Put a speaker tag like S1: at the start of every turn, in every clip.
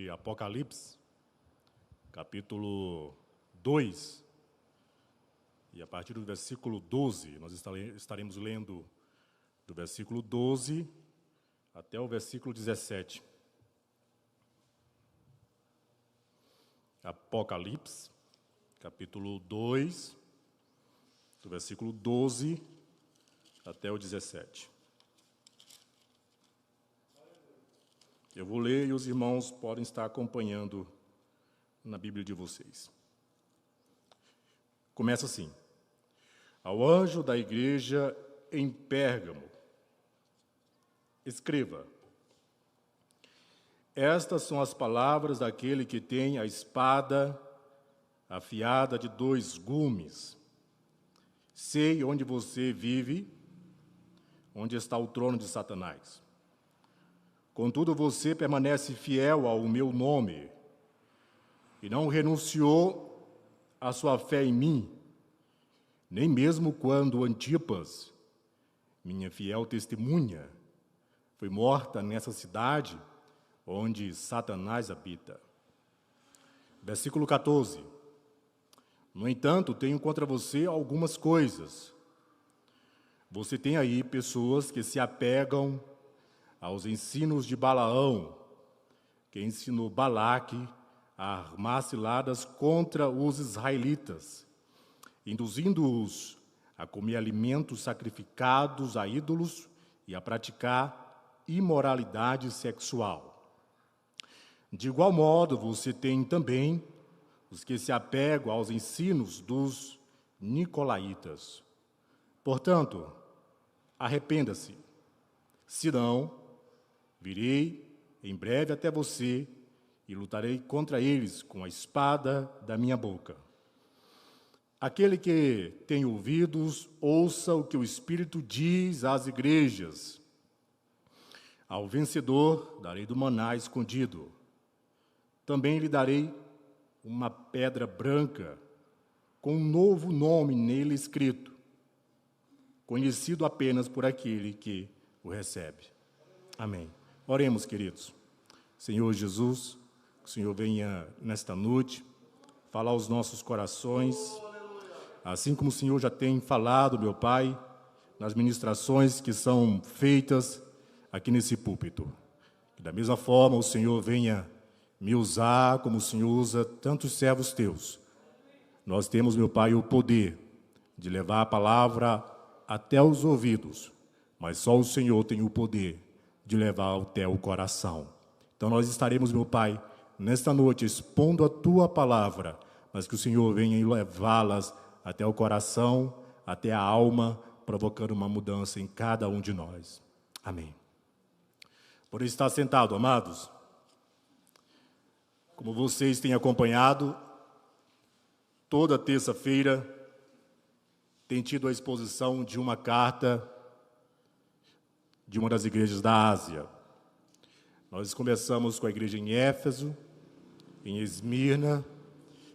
S1: de Apocalipse, capítulo 2, e a partir do versículo 12, nós estaremos lendo do versículo 12 até o versículo 17. Apocalipse, capítulo 2, do versículo 12 até o 17. Eu vou ler e os irmãos podem estar acompanhando na Bíblia de vocês. Começa assim: ao anjo da igreja em Pérgamo, escreva: estas são as palavras daquele que tem a espada afiada de 2 gumes. Sei onde você vive, onde está o trono de Satanás. Contudo, você permanece fiel ao meu nome e não renunciou à sua fé em mim, nem mesmo quando Antipas, minha fiel testemunha, foi morta nessa cidade onde Satanás habita. Versículo 14. No entanto, tenho contra você algumas coisas. Você tem aí pessoas que se apegam aos ensinos de Balaão, que ensinou Balaque a armar ciladas contra os israelitas, induzindo-os a comer alimentos sacrificados a ídolos e a praticar imoralidade sexual. De igual modo, você tem também os que se apegam aos ensinos dos nicolaítas. Portanto, arrependa-se, senão virei em breve até você e lutarei contra eles com a espada da minha boca. Aquele que tem ouvidos, ouça o que o Espírito diz às igrejas. Ao vencedor darei do maná escondido. Também lhe darei uma pedra branca, com um novo nome nele escrito, conhecido apenas por aquele que o recebe. Amém. Oremos, queridos. Senhor Jesus, que o Senhor venha nesta noite falar aos nossos corações, assim como o Senhor já tem falado, meu Pai, nas ministrações que são feitas aqui nesse púlpito. Que da mesma forma o Senhor venha me usar como o Senhor usa tantos servos teus. Nós temos, meu Pai, o poder de levar a palavra até os ouvidos, mas só o Senhor tem o poder de levar até o coração. Então nós estaremos, meu Pai, nesta noite expondo a Tua palavra, mas que o Senhor venha levá-las até o coração, até a alma, provocando uma mudança em cada um de nós. Amém. Por estar sentado, amados, como vocês têm acompanhado, toda terça-feira tem tido a exposição de uma carta de uma das igrejas da Ásia. Nós começamos com a igreja em Éfeso, em Esmirna,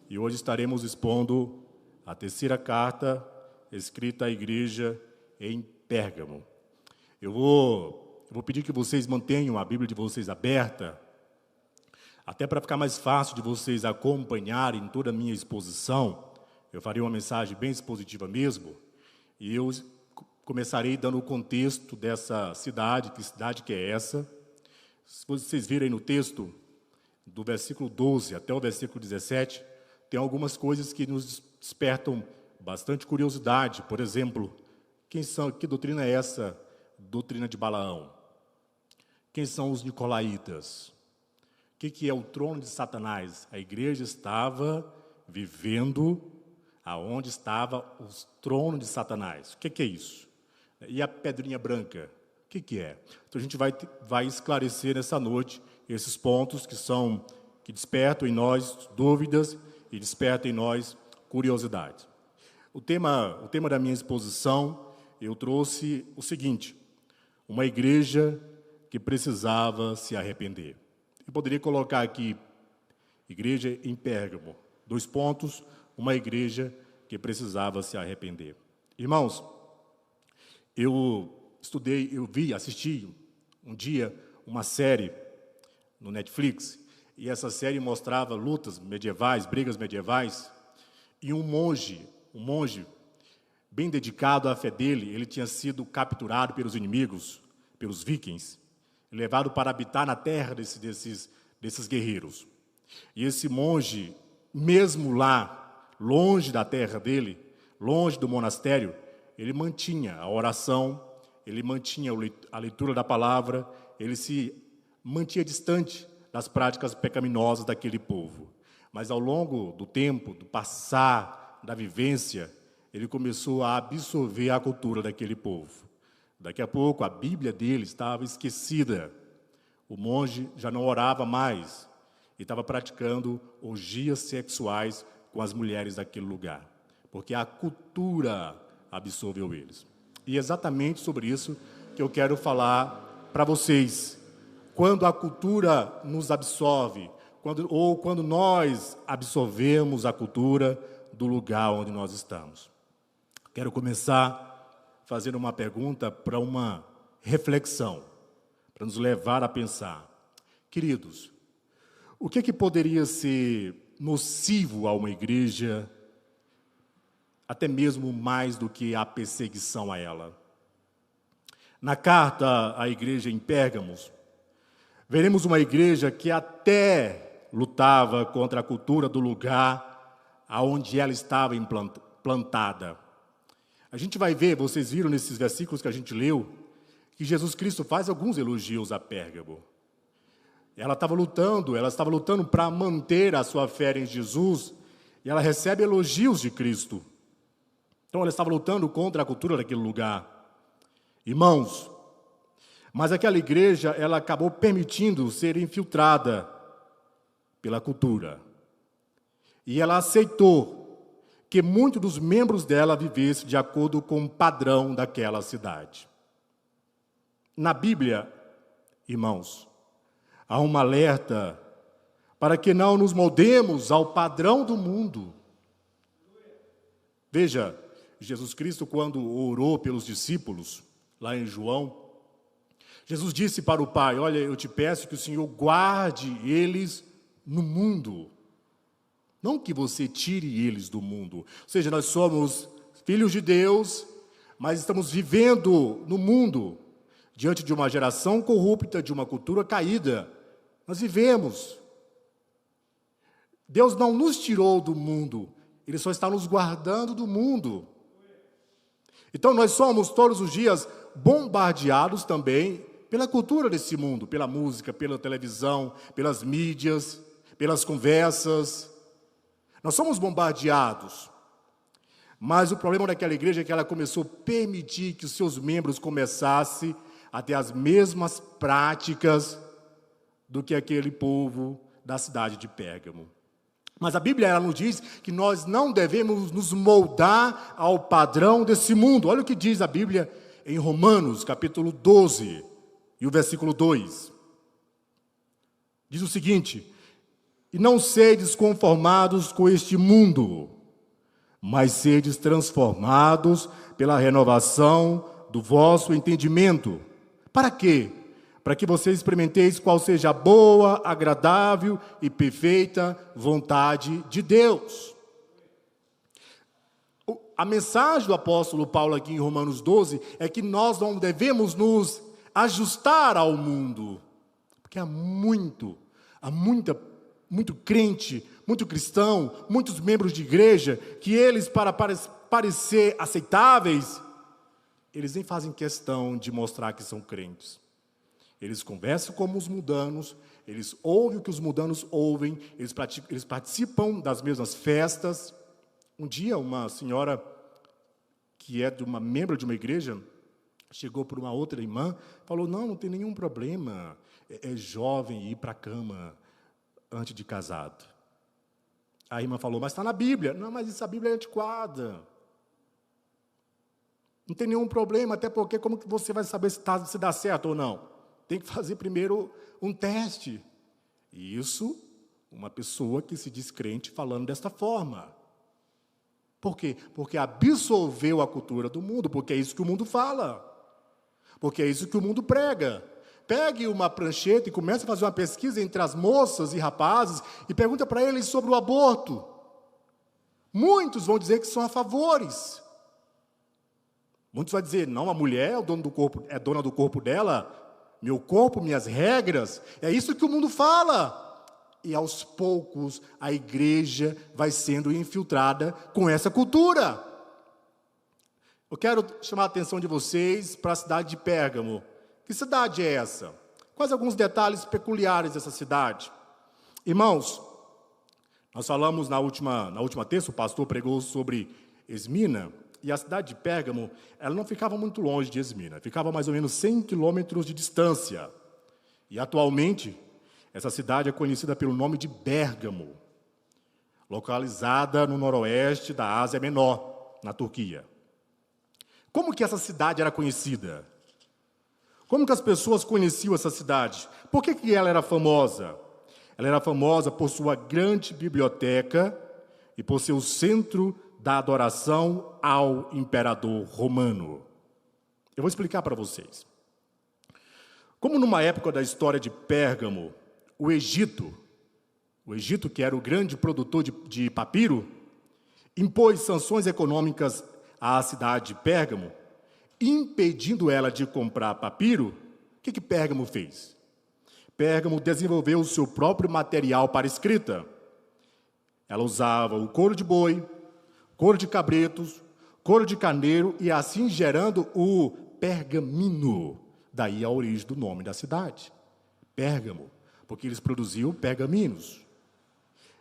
S1: e hoje estaremos expondo a terceira carta escrita à igreja em Pérgamo. Eu vou pedir que vocês mantenham a Bíblia de vocês aberta, até para ficar mais fácil de vocês acompanharem toda a minha exposição. Eu farei uma mensagem bem expositiva mesmo, e eu começarei dando o contexto dessa cidade, que cidade que é essa. Se vocês virem no texto, do versículo 12 até o versículo 17, tem algumas coisas que nos despertam bastante curiosidade. Por exemplo, que doutrina é essa? Doutrina de Balaão. Quem são os nicolaítas? O que é o trono de Satanás? A igreja estava vivendo aonde estava o trono de Satanás. O que é isso? E a pedrinha branca, o que é? Então a gente vai esclarecer nessa noite esses pontos que despertam em nós dúvidas e despertam em nós curiosidade. O tema da minha exposição, eu trouxe o seguinte: uma igreja que precisava se arrepender. Eu poderia colocar aqui, igreja em Pérgamo, 2 pontos, uma igreja que precisava se arrepender. Irmãos, eu assisti um dia uma série no Netflix, e essa série mostrava lutas medievais, brigas medievais, e um monge bem dedicado à fé dele, ele tinha sido capturado pelos inimigos, pelos vikings, e levado para habitar na terra desses guerreiros. E esse monge, mesmo lá, longe da terra dele, longe do monastério, ele mantinha a oração, ele mantinha a leitura da palavra, ele se mantinha distante das práticas pecaminosas daquele povo. Mas ao longo do tempo, do passar, da vivência, ele começou a absorver a cultura daquele povo. Daqui a pouco, a Bíblia dele estava esquecida. O monge já não orava mais e estava praticando orgias sexuais com as mulheres daquele lugar, porque a cultura absorveu eles. E é exatamente sobre isso que eu quero falar para vocês. Quando a cultura nos absorve, quando nós absorvemos a cultura do lugar onde nós estamos. Quero começar fazendo uma pergunta para uma reflexão, para nos levar a pensar. Queridos, o que poderia ser nocivo a uma igreja, até mesmo mais do que a perseguição a ela? Na carta à igreja em Pérgamos, veremos uma igreja que até lutava contra a cultura do lugar aonde ela estava implantada. A gente vai ver, vocês viram nesses versículos que a gente leu, que Jesus Cristo faz alguns elogios a Pérgamo. Ela estava lutando para manter a sua fé em Jesus, e ela recebe elogios de Cristo. Então ela estava lutando contra a cultura daquele lugar. Irmãos, mas aquela igreja, ela acabou permitindo ser infiltrada pela cultura. E ela aceitou que muitos dos membros dela vivessem de acordo com o padrão daquela cidade. Na Bíblia, irmãos, há um alerta para que não nos moldemos ao padrão do mundo. Veja, Jesus Cristo, quando orou pelos discípulos, lá em João, Jesus disse para o Pai: olha, eu te peço que o Senhor guarde eles no mundo. Não que você tire eles do mundo. Ou seja, nós somos filhos de Deus, mas estamos vivendo no mundo, diante de uma geração corrupta, de uma cultura caída. Nós vivemos. Deus não nos tirou do mundo, Ele só está nos guardando do mundo. Então nós somos todos os dias bombardeados também pela cultura desse mundo, pela música, pela televisão, pelas mídias, pelas conversas. Nós somos bombardeados. Mas o problema daquela igreja é que ela começou a permitir que os seus membros começassem a ter as mesmas práticas do que aquele povo da cidade de Pérgamo. Mas a Bíblia ela nos diz que nós não devemos nos moldar ao padrão desse mundo. Olha o que diz a Bíblia em Romanos, capítulo 12, e o versículo 2. Diz o seguinte: e não sedes conformados com este mundo, mas sedes transformados pela renovação do vosso entendimento. Para quê? Para que vocês experimenteis qual seja a boa, agradável e perfeita vontade de Deus. A mensagem do apóstolo Paulo aqui em Romanos 12 é que nós não devemos nos ajustar ao mundo, porque há muito crente, muito cristão, muitos membros de igreja, que eles, para parecer aceitáveis, eles nem fazem questão de mostrar que são crentes. Eles conversam como os mundanos, eles ouvem o que os mundanos ouvem, eles participam das mesmas festas. Um dia, uma senhora, que é membro de uma igreja, chegou para uma outra irmã, falou: não tem nenhum problema, é jovem ir para a cama antes de casado. A irmã falou: mas está na Bíblia. Não, mas essa Bíblia é antiquada. Não tem nenhum problema, até porque como que você vai saber se dá certo ou não? Tem que fazer primeiro um teste. E isso, uma pessoa que se diz crente falando desta forma. Por quê? Porque absorveu a cultura do mundo, porque é isso que o mundo fala. Porque é isso que o mundo prega. pegue uma prancheta e comece a fazer uma pesquisa entre as moças e rapazes e pergunta para eles sobre o aborto. Muitos vão dizer que são a favores. Muitos vão dizer, não, a mulher é o dono do corpo, é dona do corpo dela, meu corpo, minhas regras. É isso que o mundo fala. E aos poucos a igreja vai sendo infiltrada com essa cultura. Eu quero chamar a atenção de vocês para a cidade de Pérgamo. Que cidade é essa? Quais alguns detalhes peculiares dessa cidade? Irmãos, nós falamos na última terça, o pastor pregou sobre Esmina, e a cidade de Pérgamo, ela não ficava muito longe de Esmina, ficava mais ou menos 100 quilômetros de distância. E atualmente, essa cidade é conhecida pelo nome de Pérgamo, localizada no noroeste da Ásia Menor, na Turquia. Como que essa cidade era conhecida? Como que as pessoas conheciam essa cidade? Por que ela era famosa? Ela era famosa por sua grande biblioteca e por ser o centro da adoração ao imperador romano. Eu vou explicar para vocês. Como numa época da história de Pérgamo, o Egito, que era o grande produtor de papiro, impôs sanções econômicas à cidade de Pérgamo, impedindo ela de comprar papiro. O que Pérgamo fez? Pérgamo desenvolveu o seu próprio material para escrita. Ela usava o couro de boi, couro de cabritos, couro de carneiro e assim gerando o pergamino. Daí a origem do nome da cidade, Pérgamo, porque eles produziam pergaminos.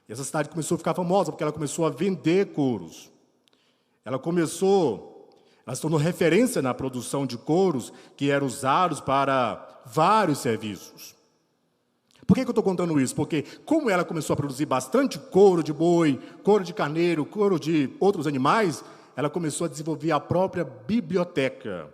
S1: E essa cidade começou a ficar famosa porque ela começou a vender couros. Ela se tornou referência na produção de couros que eram usados para vários serviços. Por que eu estou contando isso? Porque como ela começou a produzir bastante couro de boi, couro de carneiro, couro de outros animais, ela começou a desenvolver a própria biblioteca.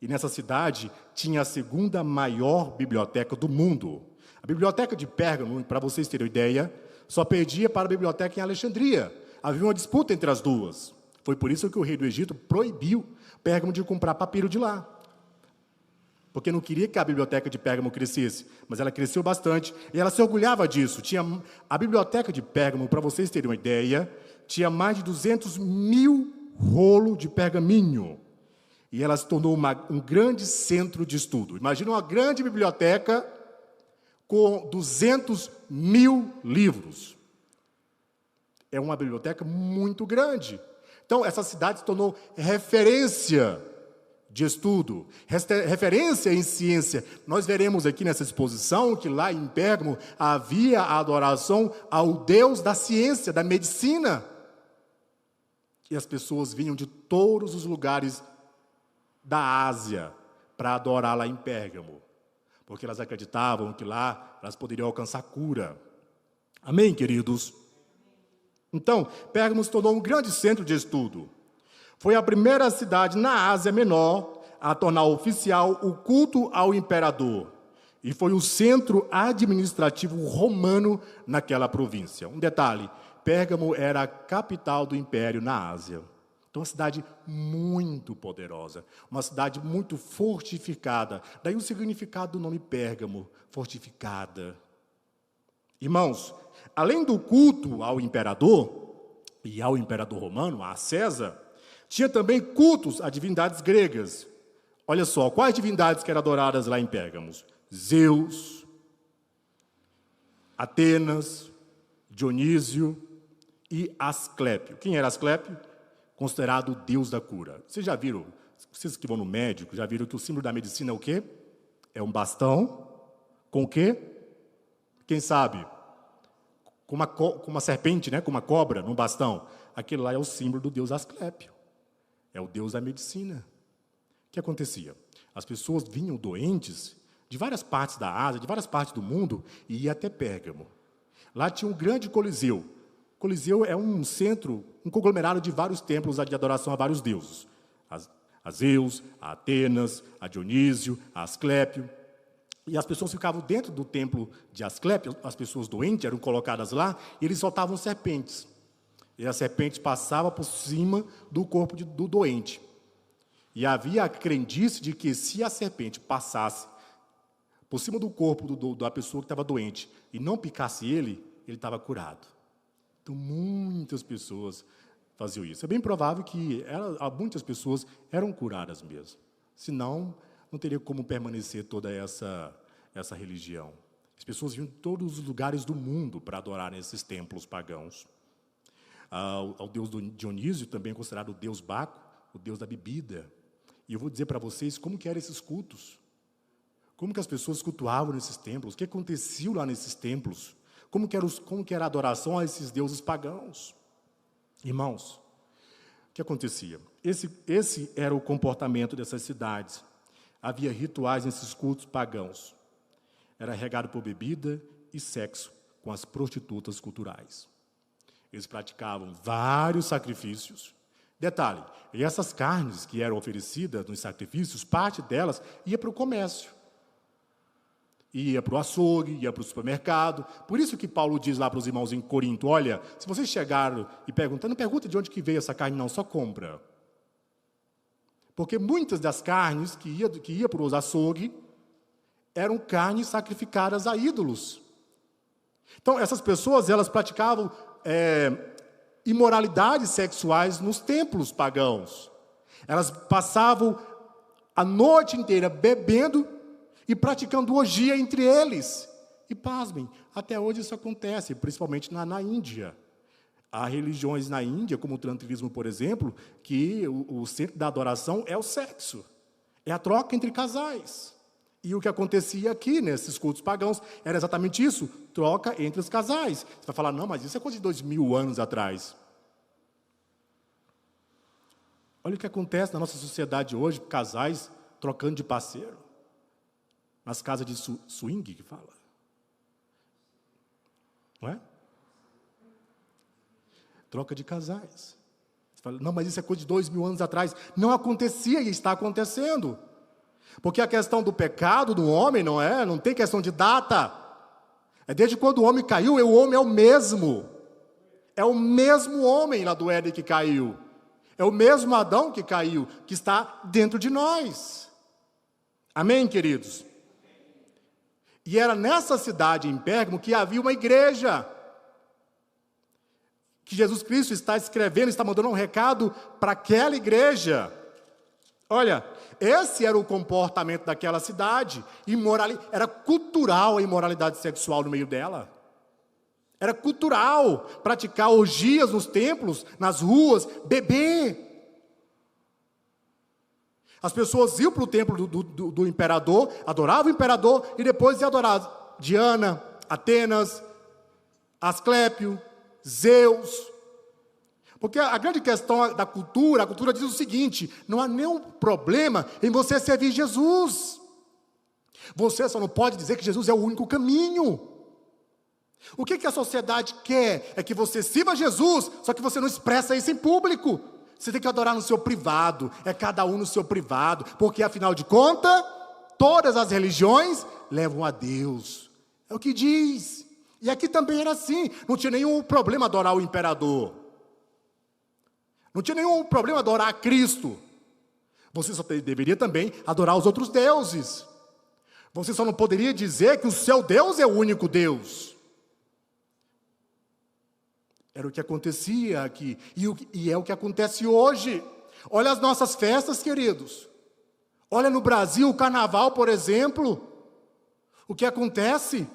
S1: E nessa cidade tinha a segunda maior biblioteca do mundo. A biblioteca de Pérgamo, para vocês terem ideia, só perdia para a biblioteca em Alexandria. Havia uma disputa entre as duas. Foi por isso que o rei do Egito proibiu Pérgamo de comprar papiro de lá. Porque não queria que a biblioteca de Pérgamo crescesse, mas ela cresceu bastante e ela se orgulhava disso. A biblioteca de Pérgamo, para vocês terem uma ideia, tinha mais de 200 mil rolos de pergaminho. E ela se tornou um grande centro de estudo. Imagina uma grande biblioteca com 200 mil livros. É uma biblioteca muito grande. Então, essa cidade se tornou referência de estudo, referência em ciência. Nós veremos aqui nessa exposição que lá em Pérgamo havia a adoração ao Deus da ciência, da medicina. E as pessoas vinham de todos os lugares da Ásia para adorar lá em Pérgamo, porque elas acreditavam que lá elas poderiam alcançar cura. Amém, queridos? Então, Pérgamo se tornou um grande centro de estudo. Foi a primeira cidade na Ásia Menor a tornar oficial o culto ao imperador. E foi o centro administrativo romano naquela província. Um detalhe, Pérgamo era a capital do império na Ásia. Então, uma cidade muito poderosa, uma cidade muito fortificada. Daí o significado do nome Pérgamo, fortificada. Irmãos, além do culto ao imperador, e ao imperador romano, a César, tinha também cultos a divindades gregas. Olha só, quais divindades que eram adoradas lá em Pérgamo? Zeus, Atenas, Dionísio e Asclépio. Quem era Asclépio? Considerado o deus da cura. Vocês já viram, vocês que vão no médico, já viram que o símbolo da medicina é o quê? É um bastão com o quê? Quem sabe? Com uma serpente, né? Com uma cobra num bastão. Aquele lá é o símbolo do deus Asclépio. É o deus da medicina. O que acontecia? As pessoas vinham doentes de várias partes da Ásia, de várias partes do mundo, e ia até Pérgamo. Lá tinha um grande coliseu. O coliseu é um centro, um conglomerado de vários templos de adoração a vários deuses. A Zeus, a Atenas, a Dionísio, a Asclépio. E as pessoas ficavam dentro do templo de Asclépio, as pessoas doentes eram colocadas lá, e eles soltavam serpentes. E a serpente passava por cima do corpo do doente. E havia a crendice de que se a serpente passasse por cima do corpo da pessoa que estava doente, e não picasse ele estava curado. Então, muitas pessoas faziam isso. É bem provável que muitas pessoas eram curadas mesmo. Senão, não teria como permanecer toda essa religião. As pessoas vinham de todos os lugares do mundo para adorar nesses templos pagãos. Ao deus Dionísio, também considerado o deus Baco, o deus da bebida. E eu vou dizer para vocês como que eram esses cultos. Como que as pessoas cultuavam nesses templos? O que acontecia lá nesses templos? Como que era a adoração a esses deuses pagãos? Irmãos, o que acontecia? Esse era o comportamento dessas cidades. Havia rituais nesses cultos pagãos. Era regado por bebida e sexo com as prostitutas culturais. Eles praticavam vários sacrifícios. Detalhe, e essas carnes que eram oferecidas nos sacrifícios, parte delas ia para o comércio. Ia para o açougue, ia para o supermercado. Por isso que Paulo diz lá para os irmãos em Corinto, olha, se vocês chegaram e perguntam, não pergunta de onde que veio essa carne, não, só compra. Porque muitas das carnes que ia para os açougues eram carnes sacrificadas a ídolos. Então, essas pessoas, elas praticavam imoralidades sexuais nos templos pagãos. Elas passavam a noite inteira bebendo e praticando orgia entre eles. E pasmem, até hoje isso acontece, principalmente na Índia. Há religiões na Índia, como o tantrismo, por exemplo, que o centro da adoração é o sexo. É a troca entre casais. E o que acontecia aqui, nesses cultos pagãos, era exatamente isso, troca entre os casais. Você vai falar, não, mas isso é coisa de 2000 anos atrás. Olha o que acontece na nossa sociedade hoje, casais trocando de parceiro. Nas casas de swing, que fala. Não é? Troca de casais. Você fala, não, mas isso é coisa de 2000 anos atrás. Não acontecia e está acontecendo. Porque a questão do pecado do homem, não tem questão de data. É desde quando o homem caiu, o homem é o mesmo. É o mesmo homem lá do Éden que caiu. É o mesmo Adão que caiu, que está dentro de nós. Amém, queridos? E era nessa cidade, em Pérgamo, que havia uma igreja. Que Jesus Cristo está escrevendo, está mandando um recado para aquela igreja. Olha, esse era o comportamento daquela cidade. Era cultural a imoralidade sexual no meio dela. Era cultural praticar orgias nos templos, nas ruas, beber. As pessoas iam para o templo do imperador, adoravam o imperador e depois iam adorar Diana, Atenas, Asclépio, Zeus. Porque a grande questão da cultura, a cultura diz o seguinte, não há nenhum problema em você servir Jesus. Você só não pode dizer que Jesus é o único caminho. O que a sociedade quer? É que você sirva Jesus, só que você não expressa isso em público. Você tem que adorar no seu privado, é cada um no seu privado, porque afinal de contas, todas as religiões levam a Deus. É o que diz. E aqui também era assim, não tinha nenhum problema adorar o imperador. Não tinha nenhum problema adorar a Cristo. Você só deveria também adorar os outros deuses. Você só não poderia dizer que o seu Deus é o único Deus. Era o que acontecia aqui, e é o que acontece hoje. Olha as nossas festas, queridos. Olha no Brasil, o carnaval, por exemplo. O que acontece?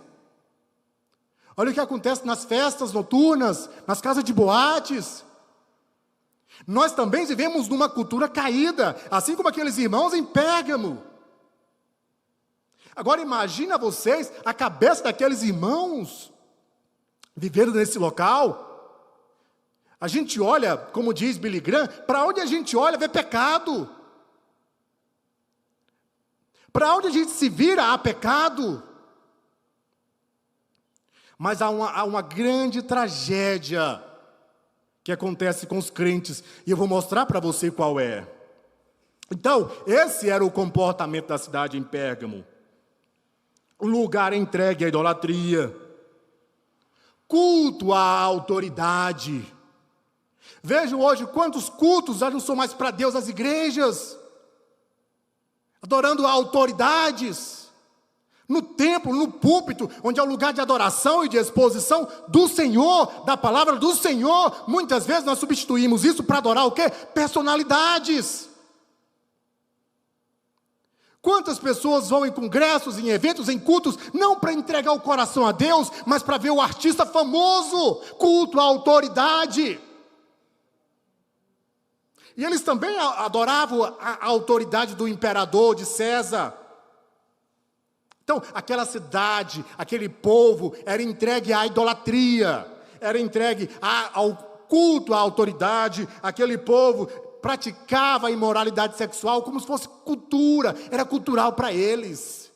S1: Olha o que acontece nas festas noturnas, nas casas de boates. Nós também vivemos numa cultura caída, assim como aqueles irmãos em Pérgamo. Agora imagina vocês, a cabeça daqueles irmãos, vivendo nesse local. A gente olha, como diz Billy Graham, para onde a gente olha, vê pecado. Para onde a gente se vira, há pecado. Mas há uma grande tragédia que acontece com os crentes, e eu vou mostrar para você qual é. Então, esse era o comportamento da cidade em Pérgamo. Um lugar entregue à idolatria, culto à autoridade. Vejam hoje quantos cultos já não são mais para Deus as igrejas, adorando autoridades. No templo, no púlpito, onde é o lugar de adoração e de exposição do Senhor, da palavra do Senhor, muitas vezes nós substituímos isso para adorar o quê? Personalidades. Quantas pessoas vão em congressos, em eventos, em cultos, não para entregar o coração a Deus, mas para ver o artista famoso, culto à autoridade. E eles também adoravam a autoridade do imperador, de César. Então, aquela cidade, aquele povo, era entregue à idolatria, era entregue ao culto à autoridade. Aquele povo praticava a imoralidade sexual como se fosse cultura, era cultural para eles.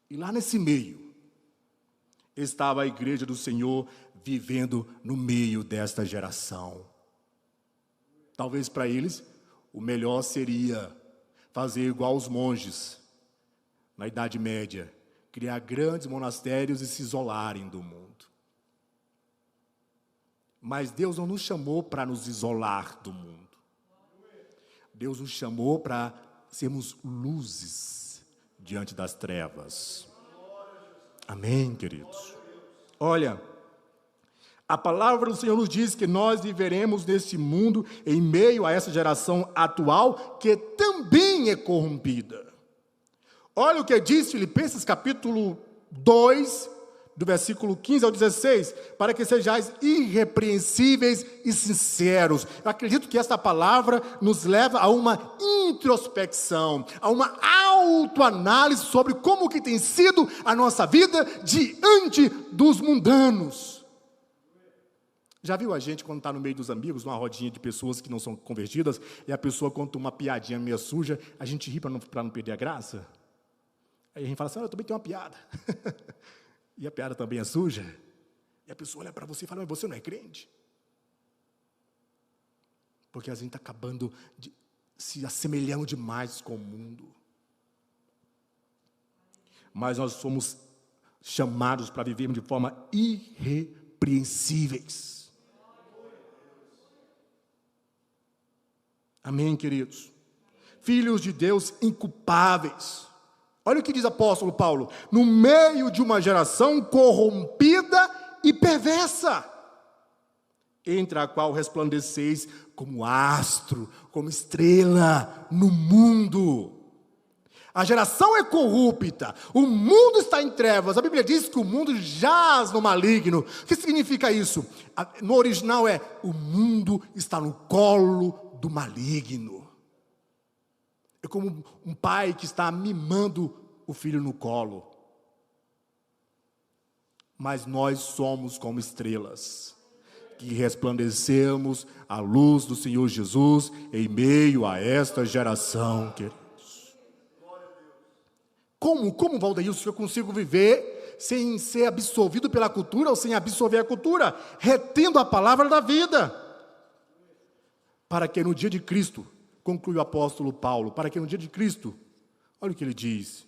S1: E lá nesse meio, estava a igreja do Senhor vivendo no meio desta geração. Talvez para eles, o melhor seria fazer igual os monges, na Idade Média, criar grandes monastérios e se isolarem do mundo. Mas Deus não nos chamou para nos isolar do mundo. Deus nos chamou para sermos luzes diante das trevas. Amém, queridos? Olha, a palavra do Senhor nos diz que nós viveremos neste mundo em meio a essa geração atual que também é corrompida. Olha o que diz Filipenses capítulo 2, do versículo 15 ao 16, para que sejais irrepreensíveis e sinceros. Eu acredito que esta palavra nos leva a uma introspecção, a uma autoanálise sobre como que tem sido a nossa vida diante dos mundanos. Já viu a gente quando está no meio dos amigos, numa rodinha de pessoas que não são convertidas, e a pessoa conta uma piadinha meio suja, a gente ri para não perder a graça? Aí a gente fala assim, eu também tenho uma piada. E a piada também é suja. E a pessoa olha para você e fala, mas você não é crente? Porque a gente está acabando se assemelhando demais com o mundo. Mas nós somos chamados para vivermos de forma irrepreensíveis. Amém, queridos? Filhos de Deus inculpáveis. Olha o que diz o apóstolo Paulo, no meio de uma geração corrompida e perversa, entre a qual resplandeceis como astro, como estrela no mundo. A geração é corrupta, o mundo está em trevas, a Bíblia diz que o mundo jaz no maligno. O que significa isso? No original o mundo está no colo do maligno. É como um pai que está mimando o filho no colo. Mas nós somos como estrelas, que resplandecemos a luz do Senhor Jesus em meio a esta geração, queridos. Como, Valdeilson, eu consigo viver sem ser absorvido pela cultura ou sem absorver a cultura? Retendo a palavra da vida. Para que no dia de Cristo, conclui o apóstolo Paulo, para que no dia de Cristo, olha o que ele diz,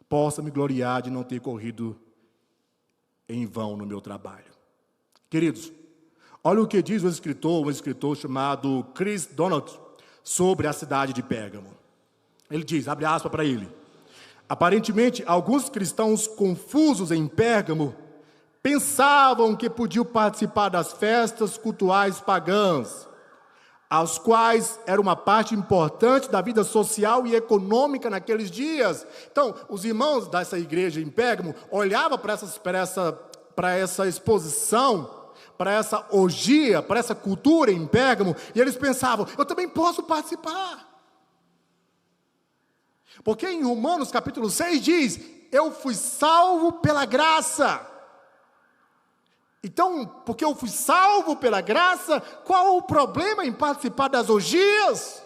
S1: possa me gloriar de não ter corrido em vão no meu trabalho. Queridos, olha o que diz um escritor chamado Chris Donald, sobre a cidade de Pérgamo. Ele diz, abre aspas para ele, aparentemente, alguns cristãos confusos em Pérgamo pensavam que podiam participar das festas cultuais pagãs, as quais era uma parte importante da vida social e econômica naqueles dias. Então, os irmãos dessa igreja em Pérgamo olhavam para essa exposição, para essa orgia, para essa cultura em Pérgamo, e eles pensavam, eu também posso participar. Porque em Romanos capítulo 6 diz, eu fui salvo pela graça. Então, porque eu fui salvo pela graça, qual o problema em participar das orgias?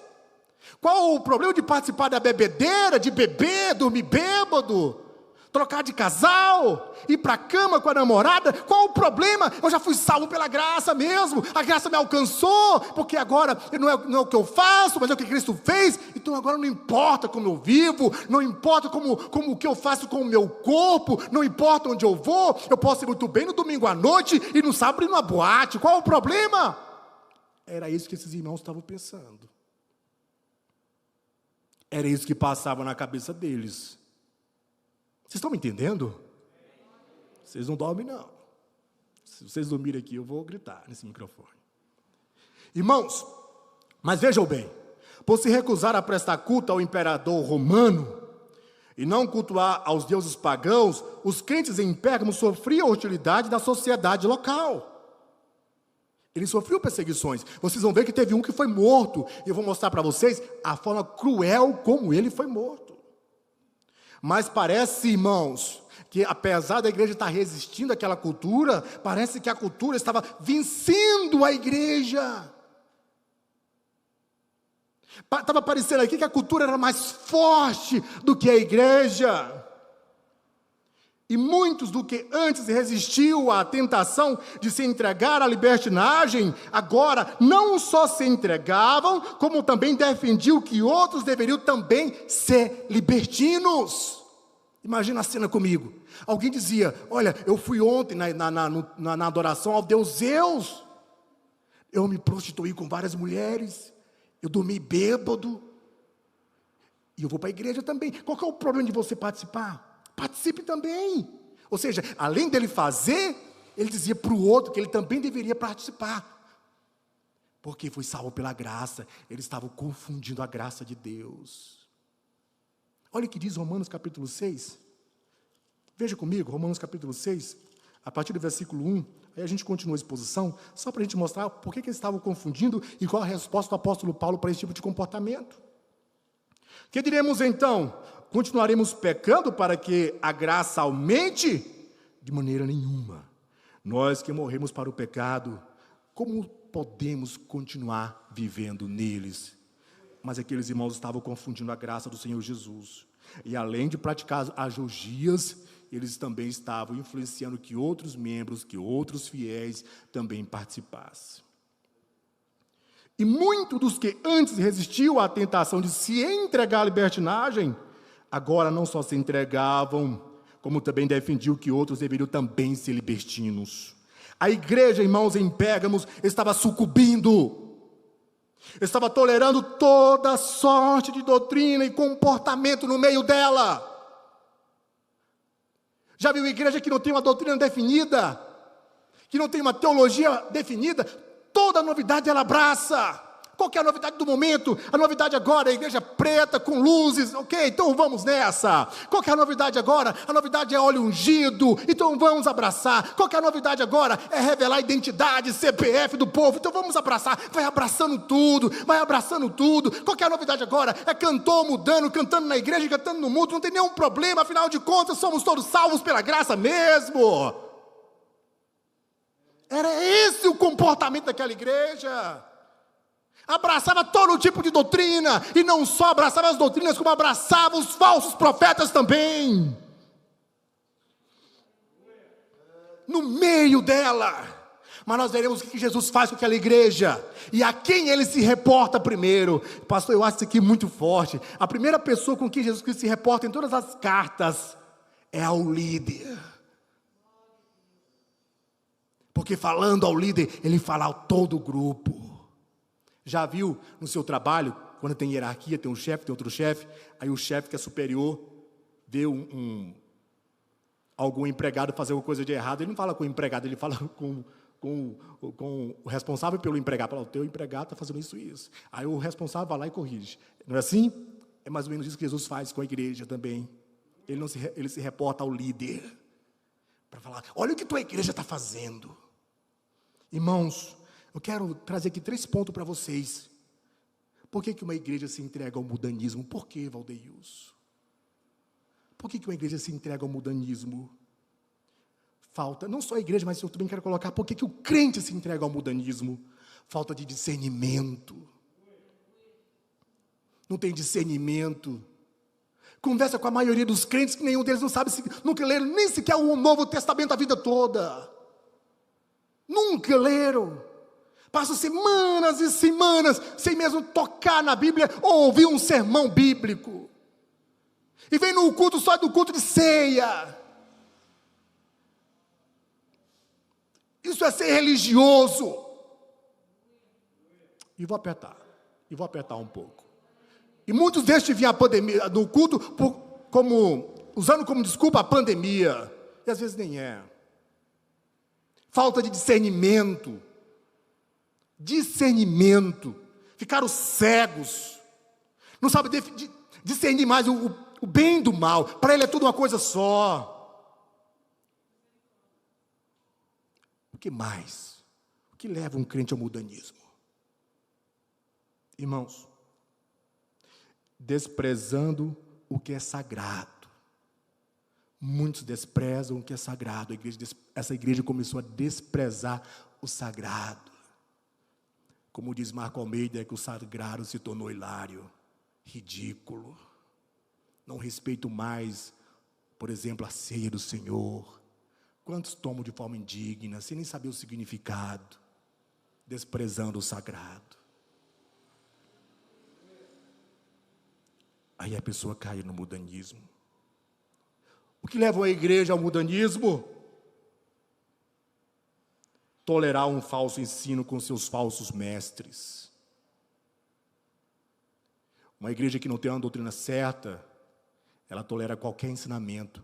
S1: Qual o problema de participar da bebedeira, de beber, dormir bêbado, trocar de casal, ir para a cama com a namorada? Qual o problema? Eu já fui salvo pela graça mesmo, a graça me alcançou, porque agora não é o que eu faço, mas é o que Cristo fez, então agora não importa como eu vivo, não importa como o que eu faço com o meu corpo, não importa onde eu vou, eu posso ir muito bem no domingo à noite e no sábado ir numa boate, qual o problema? Era isso que esses irmãos estavam pensando. Era isso que passava na cabeça deles. Vocês estão me entendendo? Vocês não dormem, não. Se vocês dormirem aqui, eu vou gritar nesse microfone. Irmãos, mas vejam bem, por se recusar a prestar culto ao imperador romano e não cultuar aos deuses pagãos, os crentes em Pérgamo sofriam hostilidade da sociedade local. Eles sofriam perseguições. Vocês vão ver que teve um que foi morto. E eu vou mostrar para vocês a forma cruel como ele foi morto. Mas parece, irmãos, que apesar da igreja estar resistindo àquela cultura, parece que a cultura estava vencendo a igreja. Estava parecendo aqui que a cultura era mais forte do que a igreja. E muitos do que antes resistiu à tentação de se entregar à libertinagem, agora não só se entregavam, como também defendiam que outros deveriam também ser libertinos. Imagina a cena comigo. Alguém dizia, olha, eu fui ontem na adoração ao Deus Zeus. Eu me prostituí com várias mulheres. Eu dormi bêbado. E eu vou para a igreja também. Qual que é o problema de você participar? Participe também. Ou seja, além dele fazer, ele dizia para o outro que ele também deveria participar. Porque foi salvo pela graça. Eles estavam confundindo a graça de Deus. Olha o que diz Romanos capítulo 6. Veja comigo, Romanos capítulo 6, a partir do versículo 1. Aí a gente continua a exposição, só para a gente mostrar por que eles estavam confundindo e qual a resposta do apóstolo Paulo para esse tipo de comportamento. Que diremos então? Continuaremos pecando para que a graça aumente? De maneira nenhuma. Nós que morremos para o pecado, como podemos continuar vivendo neles? Mas aqueles irmãos estavam confundindo a graça do Senhor Jesus. E além de praticar as orgias, eles também estavam influenciando que outros membros, que outros fiéis também participassem. E muitos dos que antes resistiam à tentação de se entregar à libertinagem, agora não só se entregavam, como também defendiam que outros deveriam também ser libertinos. A igreja, irmãos, em Pérgamos, estava sucumbindo, estava tolerando toda sorte de doutrina e comportamento no meio dela. Já viu igreja que não tem uma doutrina definida, que não tem uma teologia definida? Toda novidade ela abraça. Qual que é a novidade do momento? A novidade agora é a igreja preta com luzes. Ok, então vamos nessa. Qual que é a novidade agora? A novidade é óleo ungido. Então vamos abraçar. Qual que é a novidade agora? É revelar a identidade, CPF do povo. Então vamos abraçar. Vai abraçando tudo. Vai abraçando tudo. Qual que é a novidade agora? É cantor mudando, cantando na igreja, cantando no mundo. Não tem nenhum problema. Afinal de contas, somos todos salvos pela graça mesmo. Era esse o comportamento daquela igreja. Abraçava todo tipo de doutrina, e não só abraçava as doutrinas, como abraçava os falsos profetas também. No meio dela. Mas nós veremos o que Jesus faz com aquela igreja, e a quem ele se reporta primeiro. Pastor, eu acho isso aqui muito forte. A primeira pessoa com quem Jesus Cristo se reporta em todas as cartas é ao líder. Porque falando ao líder, ele fala a todo o grupo. Já viu no seu trabalho, quando tem hierarquia, tem um chefe, tem outro chefe, aí o chefe que é superior vê algum empregado fazer alguma coisa de errado, ele não fala com o empregado, ele fala com o responsável pelo empregado. Fala, o teu empregado está fazendo isso e isso. Aí o responsável vai lá e corrige. Não é assim? É mais ou menos isso que Jesus faz com a igreja também. Ele se reporta ao líder para falar, olha o que tua igreja está fazendo. Irmãos, eu quero trazer aqui 3 pontos para vocês. Por que uma igreja se entrega ao mudanismo? Por que, Valdeilson? Por que uma igreja se entrega ao mudanismo? Falta, não só a igreja, mas eu também quero colocar, por que o crente se entrega ao mudanismo? Falta de discernimento. Não tem discernimento. Conversa com a maioria dos crentes, que nenhum deles não sabe, nunca leram nem sequer o Novo Testamento a vida toda. Nunca leram. Passam semanas e semanas sem mesmo tocar na Bíblia ou ouvir um sermão bíblico. E vem no culto só do culto de ceia. Isso é ser religioso. E vou apertar um pouco. E muitos deles vinham a pandemia no culto como usando como desculpa a pandemia, e às vezes nem é. Falta de discernimento, ficaram cegos, não sabe discernir mais o bem do mal, para ele é tudo uma coisa só. O que mais? O que leva um crente ao mundanismo? Irmãos, desprezando o que é sagrado. Muitos desprezam o que é sagrado. Essa igreja começou a desprezar o sagrado. Como diz Marco Almeida, é que o sagrado se tornou hilário, ridículo. Não respeito mais, por exemplo, a ceia do Senhor. Quantos tomam de forma indigna, sem nem saber o significado, desprezando o sagrado. Aí a pessoa cai no mundanismo. O que leva a igreja ao mundanismo? Tolerar um falso ensino com seus falsos mestres. Uma igreja que não tem uma doutrina certa, ela tolera qualquer ensinamento.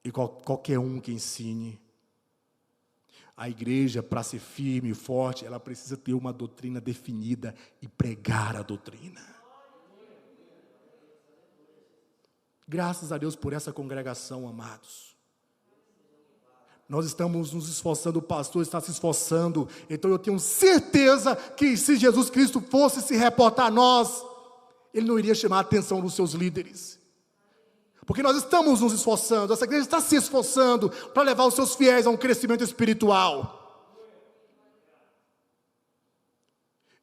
S1: E qualquer um que ensine. A igreja, para ser firme e forte, ela precisa ter uma doutrina definida e pregar a doutrina. Graças a Deus por essa congregação, amados. Nós estamos nos esforçando, o pastor está se esforçando. Então eu tenho certeza que se Jesus Cristo fosse se reportar a nós, Ele não iria chamar a atenção dos seus líderes. Porque nós estamos nos esforçando, essa igreja está se esforçando para levar os seus fiéis a um crescimento espiritual.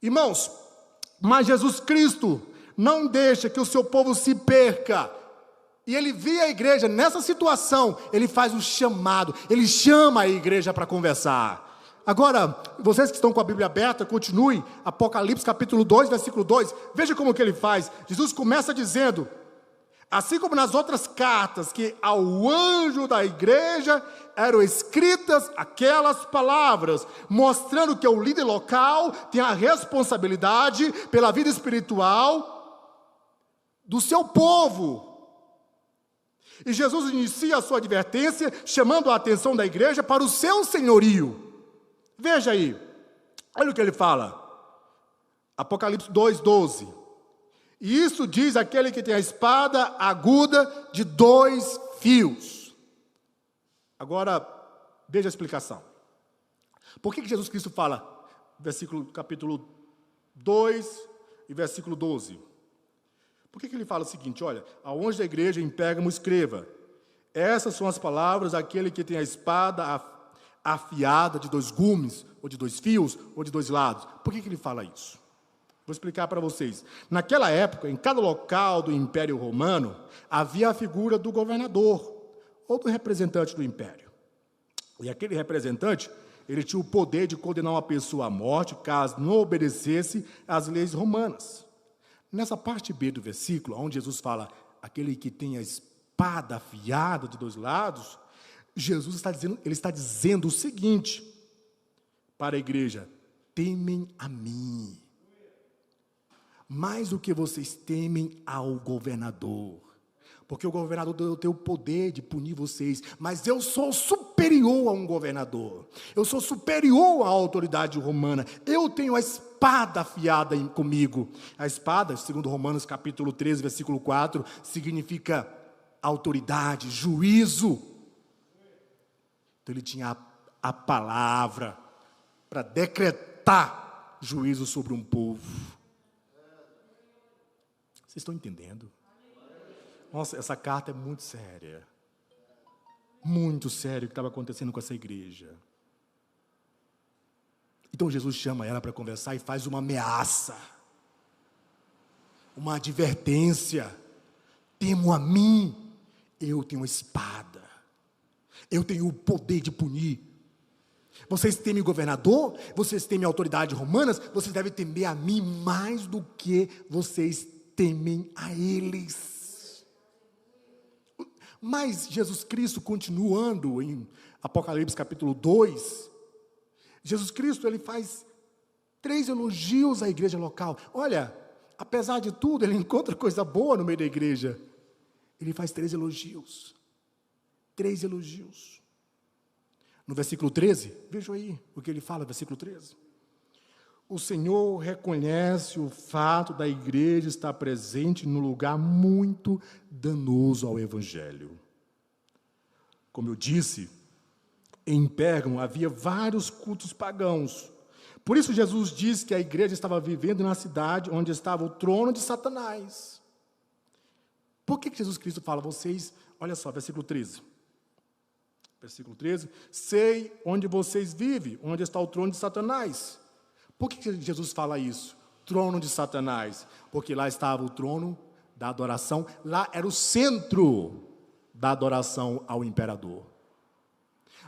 S1: Irmãos, mas Jesus Cristo não deixa que o seu povo se perca. E ele vê a igreja nessa situação, ele faz um chamado, ele chama a igreja para conversar. Agora, vocês que estão com a Bíblia aberta, continue, Apocalipse capítulo 2, versículo 2, veja como que ele faz. Jesus começa dizendo, assim como nas outras cartas, que ao anjo da igreja eram escritas aquelas palavras, mostrando que o líder local tem a responsabilidade pela vida espiritual do seu povo. E Jesus inicia a sua advertência, chamando a atenção da igreja para o seu senhorio. Veja aí, olha o que ele fala, Apocalipse 2:12. E isso diz aquele que tem a espada aguda de 2 fios. Agora, veja a explicação. Por que Jesus Cristo fala, capítulo 2 e versículo 12? Por que ele fala o seguinte, olha, ao anjo da igreja em Pérgamo escreva, essas são as palavras daquele que tem a espada afiada de 2 gumes, ou de 2 fios, ou de 2 lados. Por que ele fala isso? Vou explicar para vocês. Naquela época, em cada local do Império Romano, havia a figura do governador, ou do representante do Império. E aquele representante, ele tinha o poder de condenar uma pessoa à morte, caso não obedecesse às leis romanas. Nessa parte B do versículo, onde Jesus fala, aquele que tem a espada afiada de 2 lados, Jesus está dizendo o seguinte, para a igreja, temem a mim, mais do que vocês temem ao governador, porque o governador tem o poder de punir vocês, mas eu sou superior a um governador, eu sou superior à autoridade romana, eu tenho a espada afiada comigo. A espada, segundo Romanos capítulo 13, versículo 4, significa autoridade, juízo. Então ele tinha a palavra para decretar juízo sobre um povo. Vocês estão entendendo? Nossa, essa carta é muito séria. Muito sério o que estava acontecendo com essa igreja. Então Jesus chama ela para conversar e faz uma ameaça, uma advertência. Temo a mim, eu tenho a espada, eu tenho o poder de punir. Vocês temem o governador, vocês temem a autoridade romanas, vocês devem temer a mim mais do que vocês temem a eles. Mas Jesus Cristo, continuando em Apocalipse capítulo 2, Jesus Cristo, ele faz 3 elogios à igreja local. Olha, apesar de tudo, ele encontra coisa boa no meio da igreja. ele faz 3 elogios. 3 elogios. No versículo 13, vejam aí o que ele fala, versículo 13. O Senhor reconhece o fato da igreja estar presente num lugar muito danoso ao Evangelho. Como eu disse, em Pérgamo havia vários cultos pagãos. Por isso Jesus disse que a igreja estava vivendo na cidade onde estava o trono de Satanás. Por que Jesus Cristo fala, vocês, olha só, versículo 13. Versículo 13, sei onde vocês vivem, onde está o trono de Satanás. Por que Jesus fala isso? Trono de Satanás. Porque lá estava o trono da adoração, lá era o centro da adoração ao imperador.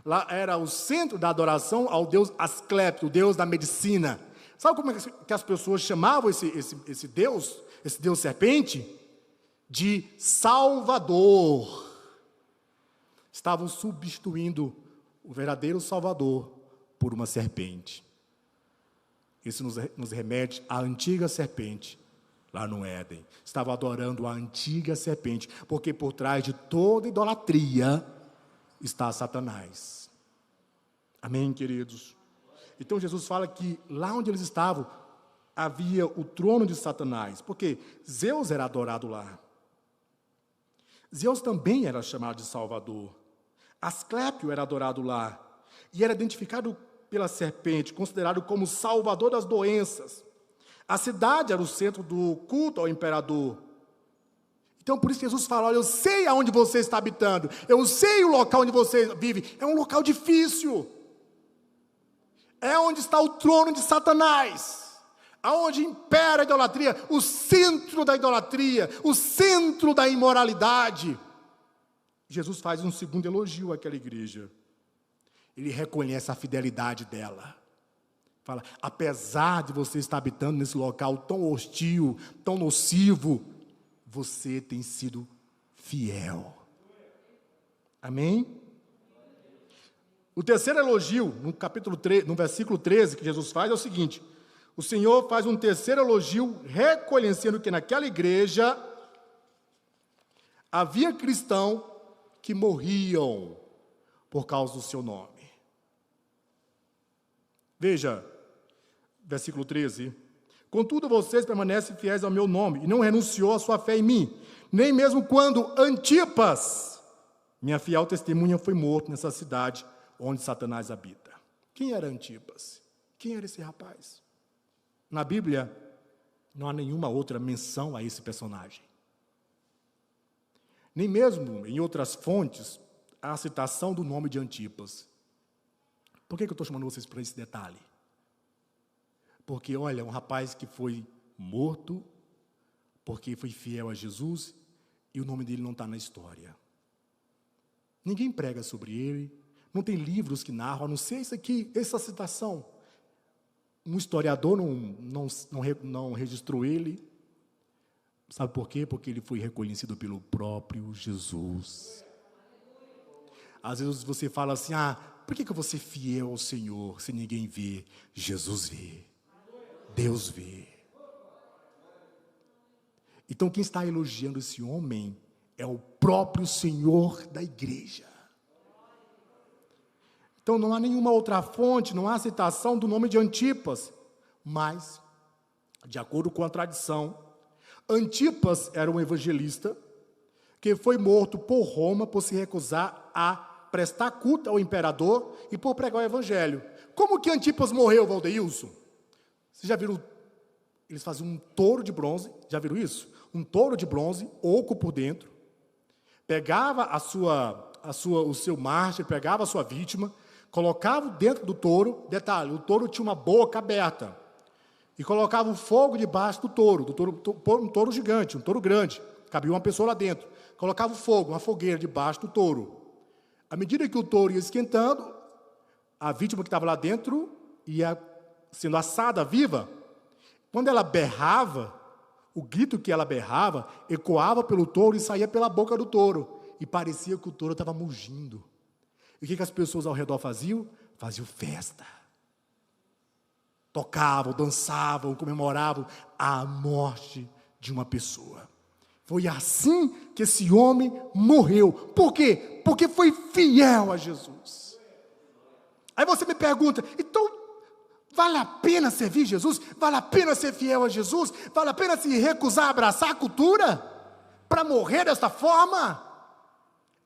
S1: Lá era o centro da adoração ao deus Asclepio, o deus da medicina. Sabe como é que as pessoas chamavam esse deus serpente? De Salvador. Estavam substituindo o verdadeiro Salvador por uma serpente. Isso nos remete à antiga serpente, lá no Éden. Estavam adorando a antiga serpente, porque por trás de toda idolatria está Satanás. Amém, queridos? Então Jesus fala que lá onde eles estavam, havia o trono de Satanás, porque Zeus era adorado lá. Zeus também era chamado de Salvador. Asclepio era adorado lá, e era identificado pela serpente, considerado como salvador das doenças. A cidade era o centro do culto ao imperador. Então, por isso Jesus fala, olha, eu sei aonde você está habitando, eu sei o local onde você vive, é um local difícil. É onde está o trono de Satanás, aonde impera a idolatria, o centro da idolatria, o centro da imoralidade. Jesus faz um segundo elogio àquela igreja. Ele reconhece a fidelidade dela. Fala, apesar de você estar habitando nesse local tão hostil, tão nocivo, você tem sido fiel. Amém? O terceiro elogio, no versículo 13, que Jesus faz, é o seguinte: o Senhor faz um terceiro elogio, reconhecendo que naquela igreja havia cristãos que morriam por causa do seu nome. Veja, versículo 13. Contudo, vocês permanecem fiéis ao meu nome, e não renunciou à sua fé em mim, nem mesmo quando Antipas, minha fiel testemunha, foi morto nessa cidade onde Satanás habita. Quem era Antipas? Quem era esse rapaz? Na Bíblia, não há nenhuma outra menção a esse personagem. Nem mesmo em outras fontes há a citação do nome de Antipas. Por que eu estou chamando vocês para esse detalhe? Porque, olha, um rapaz que foi morto porque foi fiel a Jesus e o nome dele não está na história. Ninguém prega sobre ele, não tem livros que narram, a não ser isso aqui, essa citação. Um historiador não registrou ele. Sabe por quê? Porque ele foi reconhecido pelo próprio Jesus. Às vezes você fala assim, por que eu vou ser fiel ao Senhor se ninguém vê? Jesus vê. Deus vê. Então quem está elogiando esse homem é o próprio Senhor da igreja. Então não há nenhuma outra fonte, não há citação do nome de Antipas, mas, de acordo com a tradição, Antipas era um evangelista que foi morto por Roma por se recusar a prestar culto ao imperador e por pregar o evangelho. Como que Antipas morreu, Valdeilson? Vocês já viram? Eles faziam um touro de bronze, já viram isso? Um touro de bronze, oco por dentro, pegava o seu mártir, pegava a sua vítima, colocava dentro do touro, detalhe, o touro tinha uma boca aberta, e colocava o fogo debaixo do touro, um touro gigante, um touro grande, cabia uma pessoa lá dentro, colocava o fogo, uma fogueira debaixo do touro. À medida que o touro ia esquentando, a vítima que estava lá dentro ia sendo assada viva. Quando ela berrava, o grito que ela berrava ecoava pelo touro e saía pela boca do touro, e parecia que o touro estava mugindo. E o que as pessoas ao redor faziam? Faziam festa. Tocavam, dançavam, comemoravam a morte de uma pessoa.
S2: Foi assim que esse homem morreu. Por quê? Porque foi fiel a Jesus. Aí você me pergunta, então, vale a pena servir Jesus? Vale a pena ser fiel a Jesus? Vale a pena se recusar a abraçar a cultura? Para morrer desta forma?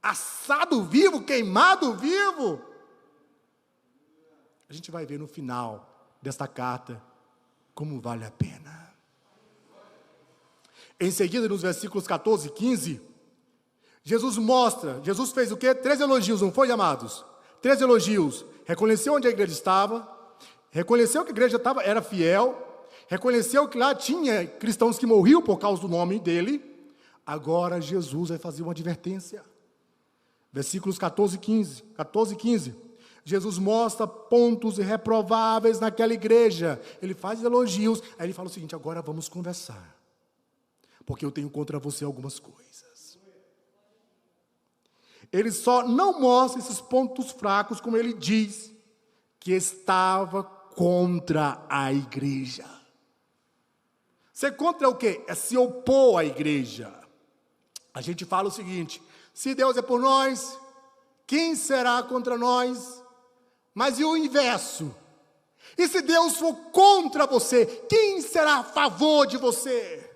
S2: Assado vivo, queimado vivo? A gente vai ver no final desta carta como vale a pena. Em seguida, nos versículos 14 e 15, Jesus fez o quê? 3 elogios, não foi, amados? 3 elogios. Reconheceu onde a igreja estava, reconheceu que a igreja era fiel, reconheceu que lá tinha cristãos que morriam por causa do nome dele. Agora Jesus vai fazer uma advertência. Versículos 14 e 15. Jesus mostra pontos irreprováveis naquela igreja. Ele faz elogios, aí ele fala o seguinte: agora vamos conversar, porque eu tenho contra você algumas coisas. Ele só não mostra esses pontos fracos, como ele diz, que estava contra a igreja. Ser contra o quê? É se opor à igreja. A gente fala o seguinte: se Deus é por nós, quem será contra nós? Mas e o inverso? E se Deus for contra você, quem será a favor de você?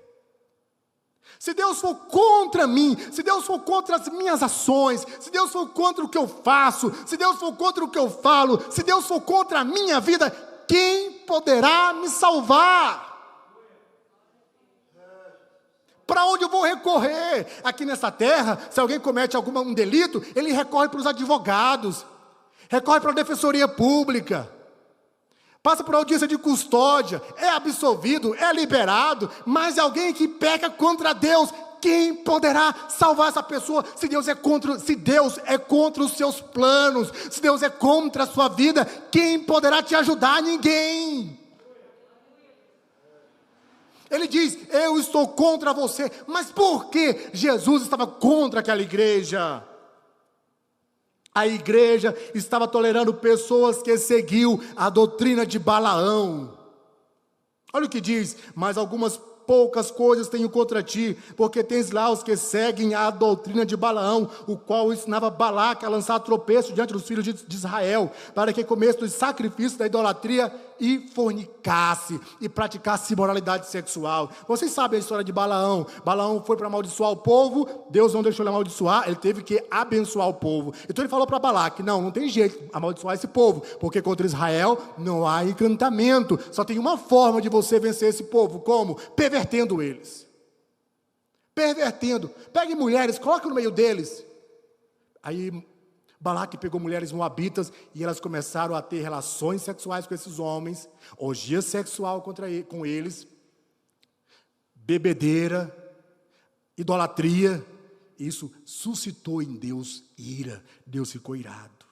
S2: Se Deus for contra mim, se Deus for contra as minhas ações, se Deus for contra o que eu faço, se Deus for contra o que eu falo, se Deus for contra a minha vida, quem poderá me salvar? Para onde eu vou recorrer? Aqui nessa terra, se alguém comete um delito, ele recorre para os advogados, recorre para a defensoria pública, passa por audiência de custódia, é absolvido, é liberado. Mas alguém que peca contra Deus, quem poderá salvar essa pessoa? Se Deus é contra os seus planos, se Deus é contra a sua vida, quem poderá te ajudar? Ninguém. Ele diz: eu estou contra você. Mas por que Jesus estava contra aquela igreja? A igreja estava tolerando pessoas que seguiam a doutrina de Balaão. Olha o que diz: mas algumas poucas coisas tenho contra ti, porque tens lá os que seguem a doutrina de Balaão, o qual ensinava Balaque a lançar tropeço diante dos filhos de Israel, para que comesse dos sacrifícios da idolatria e fornicasse, e praticasse imoralidade sexual. Vocês sabem a história de Balaão. Balaão foi para amaldiçoar o povo, Deus não deixou ele amaldiçoar, ele teve que abençoar o povo. Então ele falou para Balaque: não tem jeito de amaldiçoar esse povo, porque contra Israel não há encantamento, só tem uma forma de você vencer esse povo. Como? Pervertendo eles. Pervertendo. Pegue mulheres, coloque no meio deles. Aí Balaque pegou mulheres moabitas e elas começaram a ter relações sexuais com esses homens, orgia sexual com eles, bebedeira, idolatria. Isso suscitou em Deus ira. Deus ficou irado.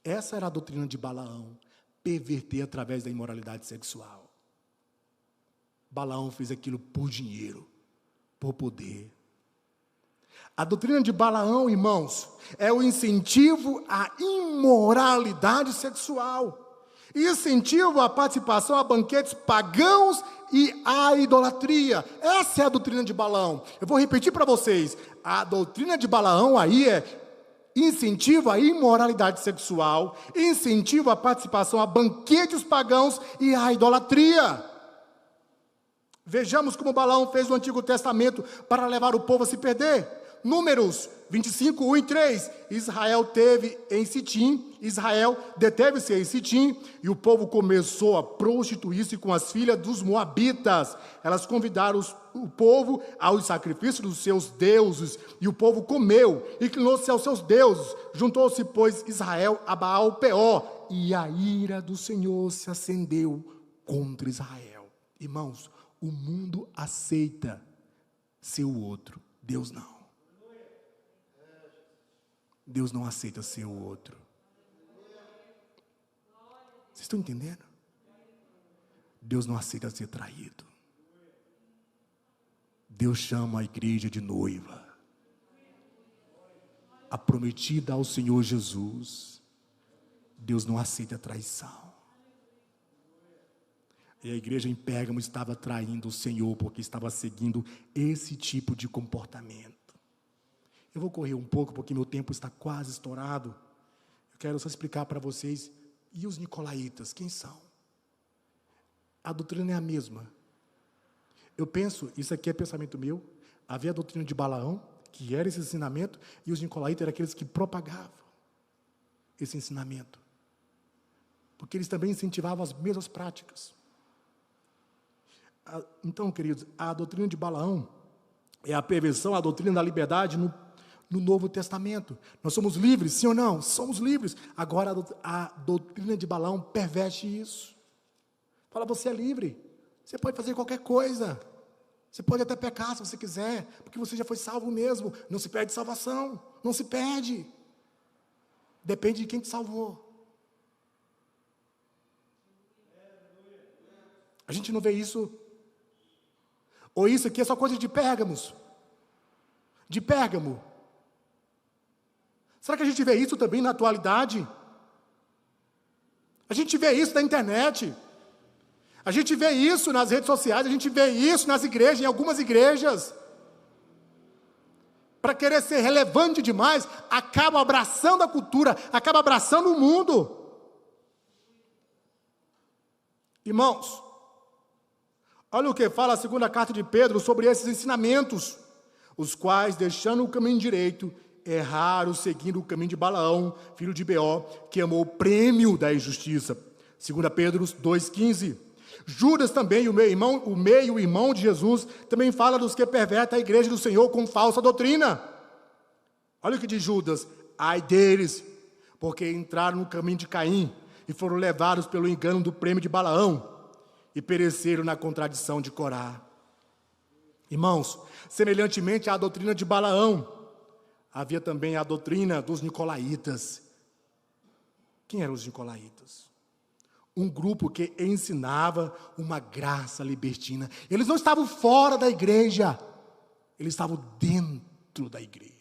S2: Essa era a doutrina de Balaão, perverter através da imoralidade sexual. Balaão fez aquilo por dinheiro, por poder. A doutrina de Balaão, irmãos, é o incentivo à imoralidade sexual, incentivo à participação a banquetes pagãos e à idolatria. Essa é a doutrina de Balaão. Eu vou repetir para vocês: a doutrina de Balaão aí é incentivo à imoralidade sexual, incentivo à participação a banquetes pagãos e à idolatria. Vejamos como Balaão fez no Antigo Testamento para levar o povo a se perder. Números 25, 1 e 3. Israel deteve-se em Sitim, e o povo começou a prostituir-se com as filhas dos moabitas. Elas convidaram o povo aos sacrifícios dos seus deuses, e o povo comeu, inclinou-se aos seus deuses. Juntou-se, pois, Israel a Baal-Peor, e a ira do Senhor se acendeu contra Israel. Irmãos, o mundo aceita ser o outro, Deus não. Deus não aceita ser o outro. Vocês estão entendendo? Deus não aceita ser traído. Deus chama a igreja de noiva, a prometida ao Senhor Jesus. Deus não aceita traição. E a igreja em Pérgamo estava traindo o Senhor, porque estava seguindo esse tipo de comportamento. Eu vou correr um pouco, porque meu tempo está quase estourado. Eu quero só explicar para vocês. E os nicolaítas, quem são? A doutrina é a mesma. Eu penso, isso aqui é pensamento meu, havia a doutrina de Balaão, que era esse ensinamento, e os nicolaítas eram aqueles que propagavam esse ensinamento. Porque eles também incentivavam as mesmas práticas. Então, queridos, a doutrina de Balaão é a perversão à doutrina da liberdade no Novo Testamento. Nós somos livres, sim ou não? Somos livres. Agora, a doutrina de Balaão perverte isso. Fala, você é livre. Você pode fazer qualquer coisa. Você pode até pecar se você quiser, porque você já foi salvo mesmo. Não se perde salvação. Não se perde. Depende de quem te salvou. A gente não vê isso. Ou isso aqui é só coisa de Pérgamos. De Pérgamo. Será que a gente vê isso também na atualidade? A gente vê isso na internet. A gente vê isso nas redes sociais. A gente vê isso nas igrejas, em algumas igrejas. Para querer ser relevante demais, acaba abraçando a cultura, acaba abraçando o mundo. Irmãos, olha o que fala a segunda carta de Pedro sobre esses ensinamentos, os quais, deixando o caminho direito, erraram seguindo o caminho de Balaão, filho de Beó, que amou o prêmio da injustiça. 2 Pedro 2,15. Judas também, o meio-irmão de Jesus, também fala dos que pervertem a igreja do Senhor com falsa doutrina. Olha o que diz Judas: ai deles, porque entraram no caminho de Caim e foram levados pelo engano do prêmio de Balaão, e pereceram na contradição de Corá. Irmãos, semelhantemente à doutrina de Balaão, havia também a doutrina dos nicolaítas. Quem eram os nicolaítas? Um grupo que ensinava uma graça libertina. Eles não estavam fora da igreja, eles estavam dentro da igreja.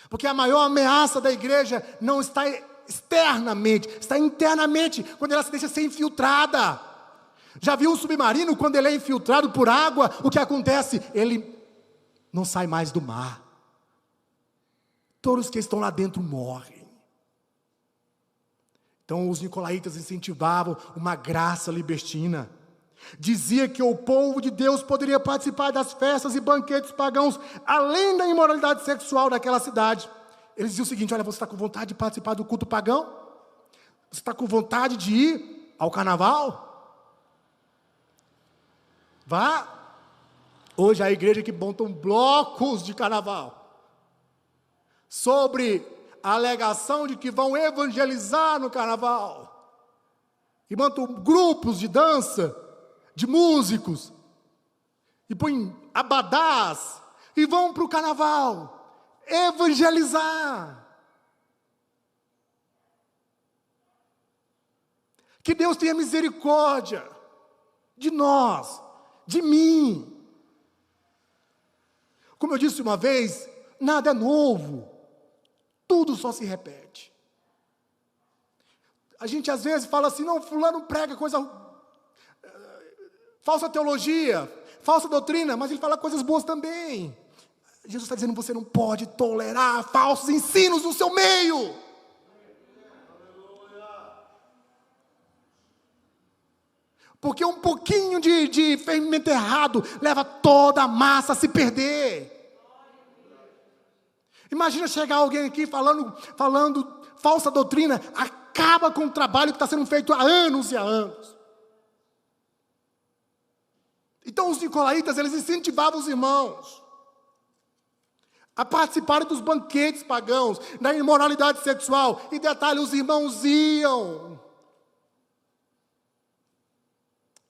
S2: Porque a maior ameaça da igreja não está externamente, está internamente, quando ela se deixa ser infiltrada. Já viu um submarino, quando ele é infiltrado por água, o que acontece? Ele não sai mais do mar. Todos que estão lá dentro morrem. Então os nicolaítas incentivavam uma graça libertina. Dizia que o povo de Deus poderia participar das festas e banquetes pagãos, além da imoralidade sexual daquela cidade. Eles diziam o seguinte: olha, você está com vontade de participar do culto pagão? Você está com vontade de ir ao carnaval? Vá. Hoje a igreja que montam blocos de carnaval, sobre a alegação de que vão evangelizar no carnaval, e montam grupos de dança, de músicos, e põem abadás, e vão para o carnaval evangelizar. Que Deus tenha misericórdia de nós, de mim. Como eu disse uma vez, nada é novo, tudo só se repete. A gente às vezes fala assim: não, fulano prega coisa, falsa teologia, falsa doutrina, mas ele fala coisas boas também. Jesus está dizendo: você não pode tolerar falsos ensinos no seu meio. Porque um pouquinho de fermento errado leva toda a massa a se perder. Imagina chegar alguém aqui falando falsa doutrina, acaba com o trabalho que está sendo feito há anos e há anos. Então os nicolaítas, eles incentivavam os irmãos a participarem dos banquetes pagãos, da imoralidade sexual. E detalhe, os irmãos iam.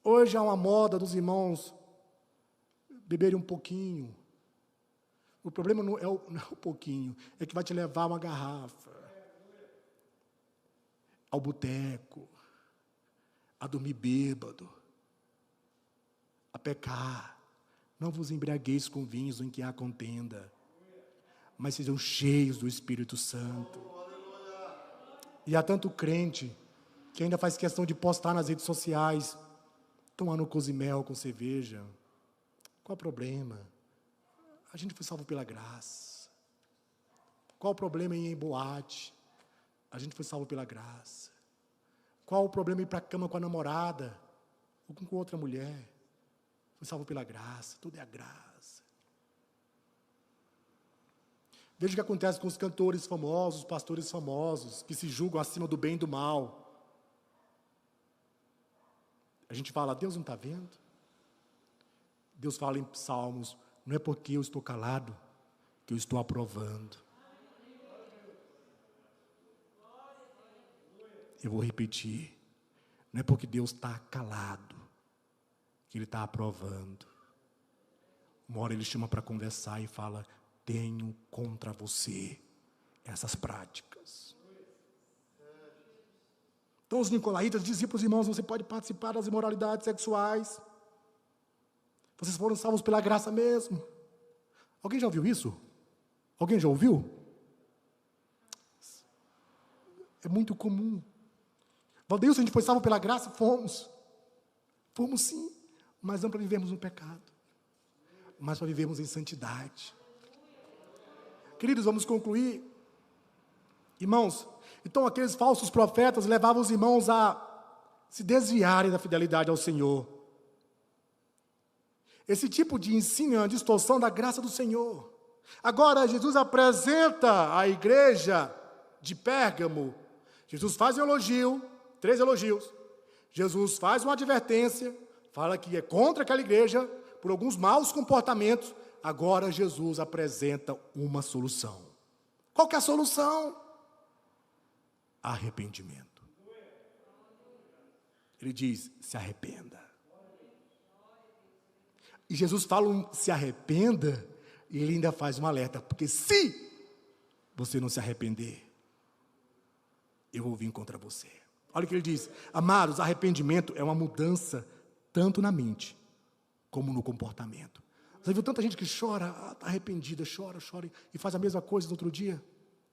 S2: Hoje há uma moda dos irmãos beberem um pouquinho. O problema não é o pouquinho, é que vai te levar uma garrafa ao boteco, a dormir bêbado, a pecar. Não vos embriagueis com vinhos em que há contenda, mas sejam cheios do Espírito Santo. E há tanto crente que ainda faz questão de postar nas redes sociais, tomando cozimel com cerveja. Qual o problema? A gente foi salvo pela graça. Qual o problema em ir em boate? A gente foi salvo pela graça. Qual o problema em ir para a cama com a namorada? Ou com outra mulher? Foi salvo pela graça. Tudo é a graça. Veja o que acontece com os cantores famosos, os pastores famosos, que se julgam acima do bem e do mal. A gente fala, Deus não está vendo? Deus fala em Salmos, não é porque eu estou calado que eu estou aprovando. Eu vou repetir, não é porque Deus está calado que Ele está aprovando. Uma hora Ele chama para conversar e fala, tenho contra você essas práticas. Então os nicolaítas diziam para os irmãos, você pode participar das imoralidades sexuais. Vocês foram salvos pela graça mesmo. Alguém já ouviu isso? Alguém já ouviu? É muito comum. Valdeilson, a gente foi salvo pela graça? Fomos. Fomos sim, mas não para vivermos no pecado, mas para vivermos em santidade. Queridos, vamos concluir. Irmãos, então aqueles falsos profetas levavam os irmãos a se desviarem da fidelidade ao Senhor. Esse tipo de ensino é uma distorção da graça do Senhor. Agora, Jesus apresenta à igreja de Pérgamo, Jesus faz um elogio, 3 elogios. Jesus faz uma advertência, fala que é contra aquela igreja, por alguns maus comportamentos. Agora Jesus apresenta uma solução. Qual que é a solução? Arrependimento. Ele diz, se arrependa. E Jesus fala se arrependa, e ele ainda faz um alerta, porque se você não se arrepender, eu vou vir contra você. Olha o que ele diz, amados, arrependimento é uma mudança tanto na mente, como no comportamento. Você viu tanta gente que chora, está arrependida, chora e faz a mesma coisa no outro dia?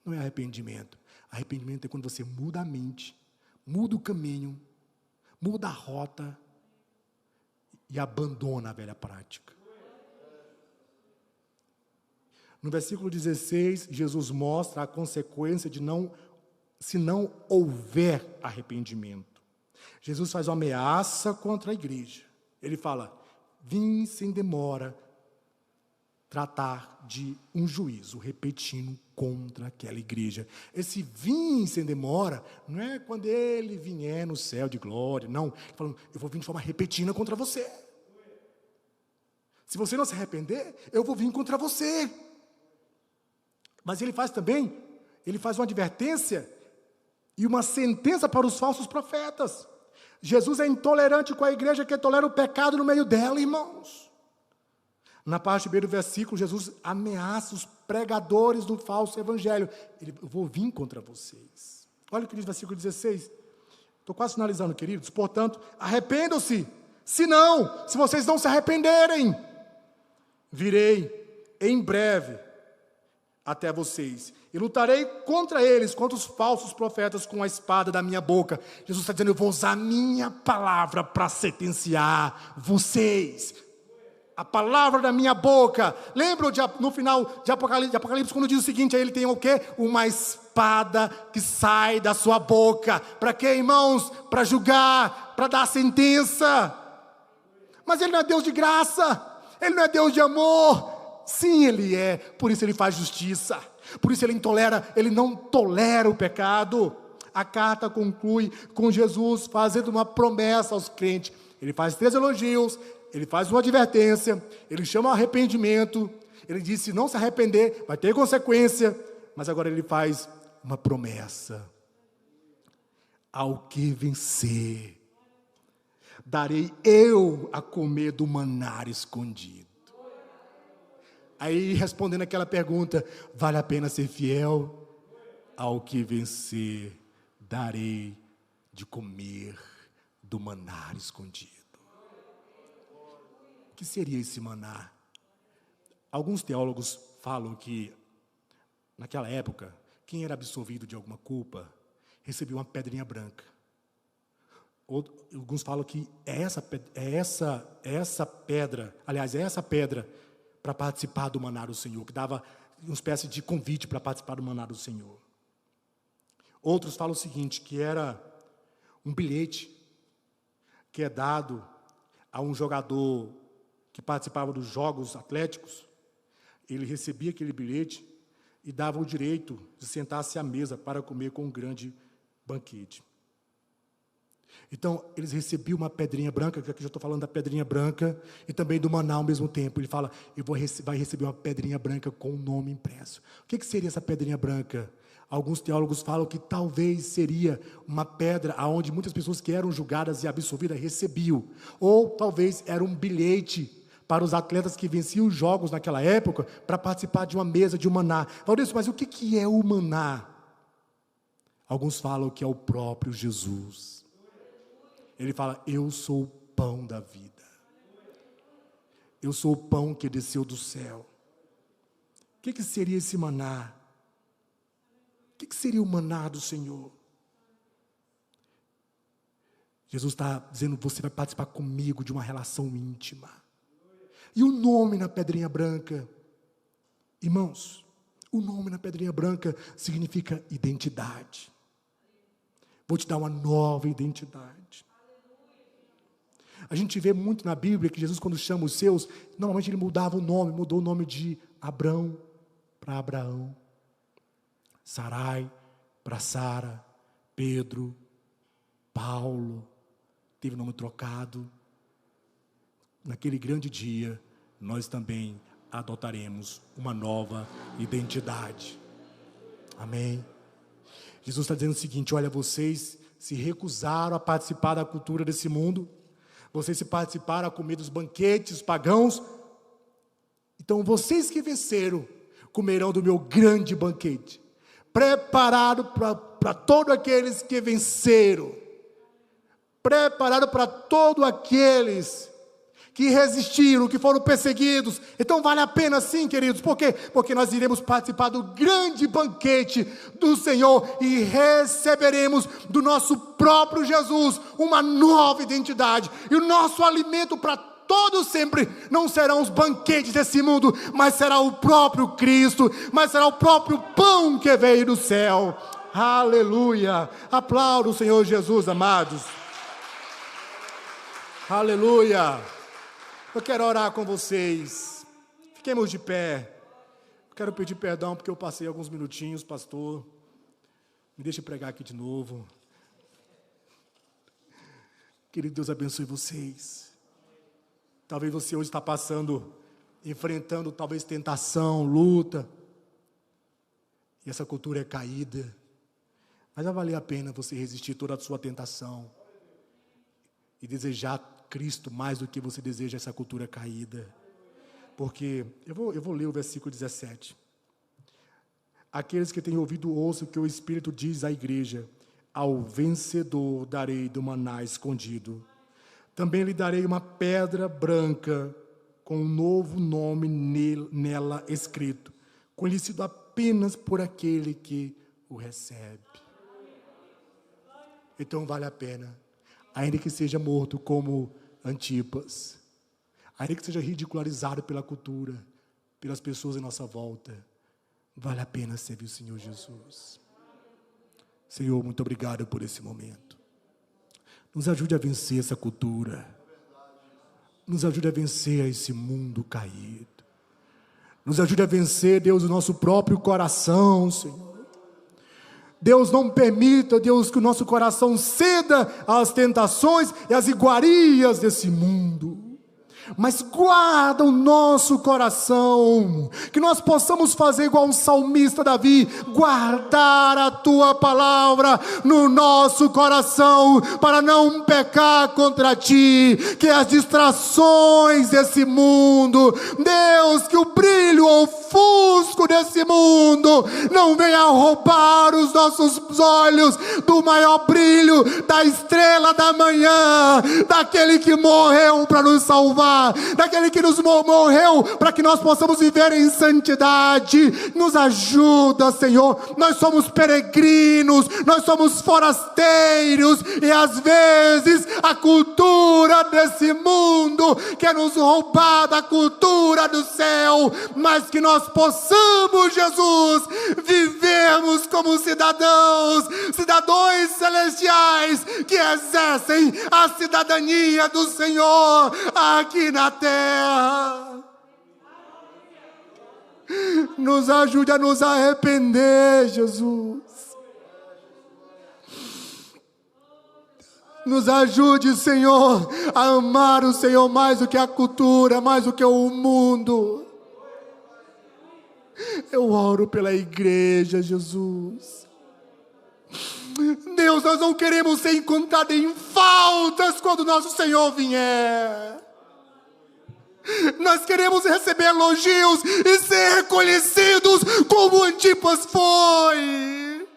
S2: Não é arrependimento. Arrependimento é quando você muda a mente, muda o caminho, muda a rota e abandona a velha prática. No versículo 16, Jesus mostra a consequência de se não houver arrependimento. Jesus faz uma ameaça contra a igreja. Ele fala, vim sem demora tratar de um juízo, repetindo contra aquela igreja. Esse vim sem demora, não é quando ele vier no céu de glória, não. Ele falando, eu vou vir de forma repetida contra você. Se você não se arrepender, eu vou vir contra você. Mas ele faz também, ele faz uma advertência e uma sentença para os falsos profetas. Jesus é intolerante com a igreja que tolera o pecado no meio dela, irmãos. Na parte B do versículo, Jesus ameaça os pregadores do falso evangelho. Eu vou vir contra vocês. Olha o que diz o versículo 16. Estou quase finalizando, queridos. Portanto, arrependam-se. Se vocês não se arrependerem, virei em breve até vocês, e lutarei contra eles, contra os falsos profetas, com a espada da minha boca. Jesus está dizendo, eu vou usar a minha palavra para sentenciar vocês. A palavra da minha boca. Lembram no final de Apocalipse, quando diz o seguinte, aí ele tem o quê? Uma espada que sai da sua boca. Para quê, irmãos? Para julgar, para dar sentença. Mas ele não é Deus de graça, ele não é Deus de amor. Sim, ele é, por isso ele faz justiça, por isso ele não tolera o pecado. A carta conclui com Jesus fazendo uma promessa aos crentes. Ele faz 3 elogios, ele faz uma advertência, ele chama ao arrependimento, ele diz, se não se arrepender, vai ter consequência, mas agora ele faz uma promessa. Ao que vencer, darei eu a comer do maná escondido. Aí, respondendo aquela pergunta, vale a pena ser fiel? Ao que vencer, darei de comer do maná escondido. O que seria esse maná? Alguns teólogos falam que, naquela época, quem era absolvido de alguma culpa, recebia uma pedrinha branca. Alguns falam que é essa pedra para participar do maná do Senhor, que dava uma espécie de convite para participar do maná do Senhor. Outros falam o seguinte, que era um bilhete que é dado a um jogador que participava dos jogos atléticos. Ele recebia aquele bilhete e dava o direito de sentar-se à mesa para comer com um grande banquete. Então, eles recebiam uma pedrinha branca, que aqui já estou falando da pedrinha branca, e também do maná ao mesmo tempo. Ele fala, vai receber uma pedrinha branca com um nome impresso. O que seria essa pedrinha branca? Alguns teólogos falam que talvez seria uma pedra onde muitas pessoas que eram julgadas e absolvidas recebiam. Ou talvez era um bilhete para os atletas que venciam os jogos naquela época, para participar de uma mesa de um maná. Valdez, mas o que é o maná? Alguns falam que é o próprio Jesus. Ele fala, eu sou o pão da vida. Eu sou o pão que desceu do céu. O que seria esse maná? O que seria o maná do Senhor? Jesus está dizendo, você vai participar comigo de uma relação íntima. E o nome na pedrinha branca? Irmãos, o nome na pedrinha branca significa identidade. Vou te dar uma nova identidade. A gente vê muito na Bíblia que Jesus, quando chama os seus, normalmente ele mudava o nome, mudou o nome de Abrão para Abraão, Sarai para Sara, Pedro, Paulo, teve o nome trocado. Naquele grande dia, nós também adotaremos uma nova identidade. Amém? Jesus está dizendo o seguinte, olha, vocês se recusaram a participar da cultura desse mundo, vocês se participaram a comer dos banquetes pagãos, então vocês que venceram, comerão do meu grande banquete, preparado para todos aqueles que venceram, preparado para todos aqueles que resistiram, que foram perseguidos. Então vale a pena sim, queridos. Por quê? Porque nós iremos participar do grande banquete do Senhor e receberemos do nosso próprio Jesus uma nova identidade. E o nosso alimento para todos sempre não serão os banquetes desse mundo, mas será o próprio Cristo, mas será o próprio pão que veio do céu. Aleluia! Aplauda o Senhor Jesus, amados. Aleluia! Eu quero orar com vocês. Fiquemos de pé. Eu quero pedir perdão porque eu passei alguns minutinhos, pastor. Me deixe pregar aqui de novo. Querido Deus, abençoe vocês. Talvez você hoje está enfrentando talvez tentação, luta. E essa cultura é caída. Mas vai valer a pena você resistir toda a sua tentação. E desejar Cristo mais do que você deseja essa cultura caída. Porque, eu vou ler o versículo 17. Aqueles que têm ouvido, ouçam o que o Espírito diz à igreja. Ao vencedor darei do maná escondido. Também lhe darei uma pedra branca, com um novo nome nela escrito, conhecido apenas por aquele que o recebe. Então vale a pena. Ainda que seja morto como Antipas, ainda que seja ridicularizado pela cultura, pelas pessoas em nossa volta, vale a pena servir o Senhor Jesus. Senhor, muito obrigado por esse momento. Nos ajude a vencer essa cultura. Nos ajude a vencer esse mundo caído. Nos ajude a vencer, Deus, o nosso próprio coração, Senhor. Deus, não permita, Deus, que o nosso coração ceda às tentações e às iguarias desse mundo. Mas guarda o nosso coração, que nós possamos fazer igual o salmista Davi, guardar a tua palavra no nosso coração, para não pecar contra ti, que as distrações desse mundo, Deus, que o brilho ofusco desse mundo, não venha roubar os nossos olhos do maior brilho, da estrela da manhã, daquele que morreu para nos salvar. vida, daquele que nos morreu para que nós possamos viver em santidade. Nos ajuda, Senhor. Nós somos peregrinos, nós somos forasteiros, e às vezes a cultura desse mundo quer nos roubar da cultura do céu, mas que nós possamos, Jesus, vivermos como cidadãos celestiais que exercem a cidadania do Senhor aqui na terra. Nos ajude a nos arrepender, Jesus. Nos ajude, Senhor, a amar o Senhor mais do que a cultura, mais do que o mundo. Eu oro pela igreja, Jesus. Deus, nós não queremos ser encontrados em faltas quando nosso Senhor vier. Nós queremos receber elogios e ser reconhecidos como Antipas foi.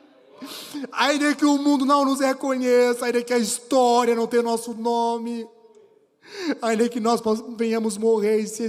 S2: Ainda que o mundo não nos reconheça, ainda que a história não tenha nosso nome, ainda que nós venhamos morrer e ser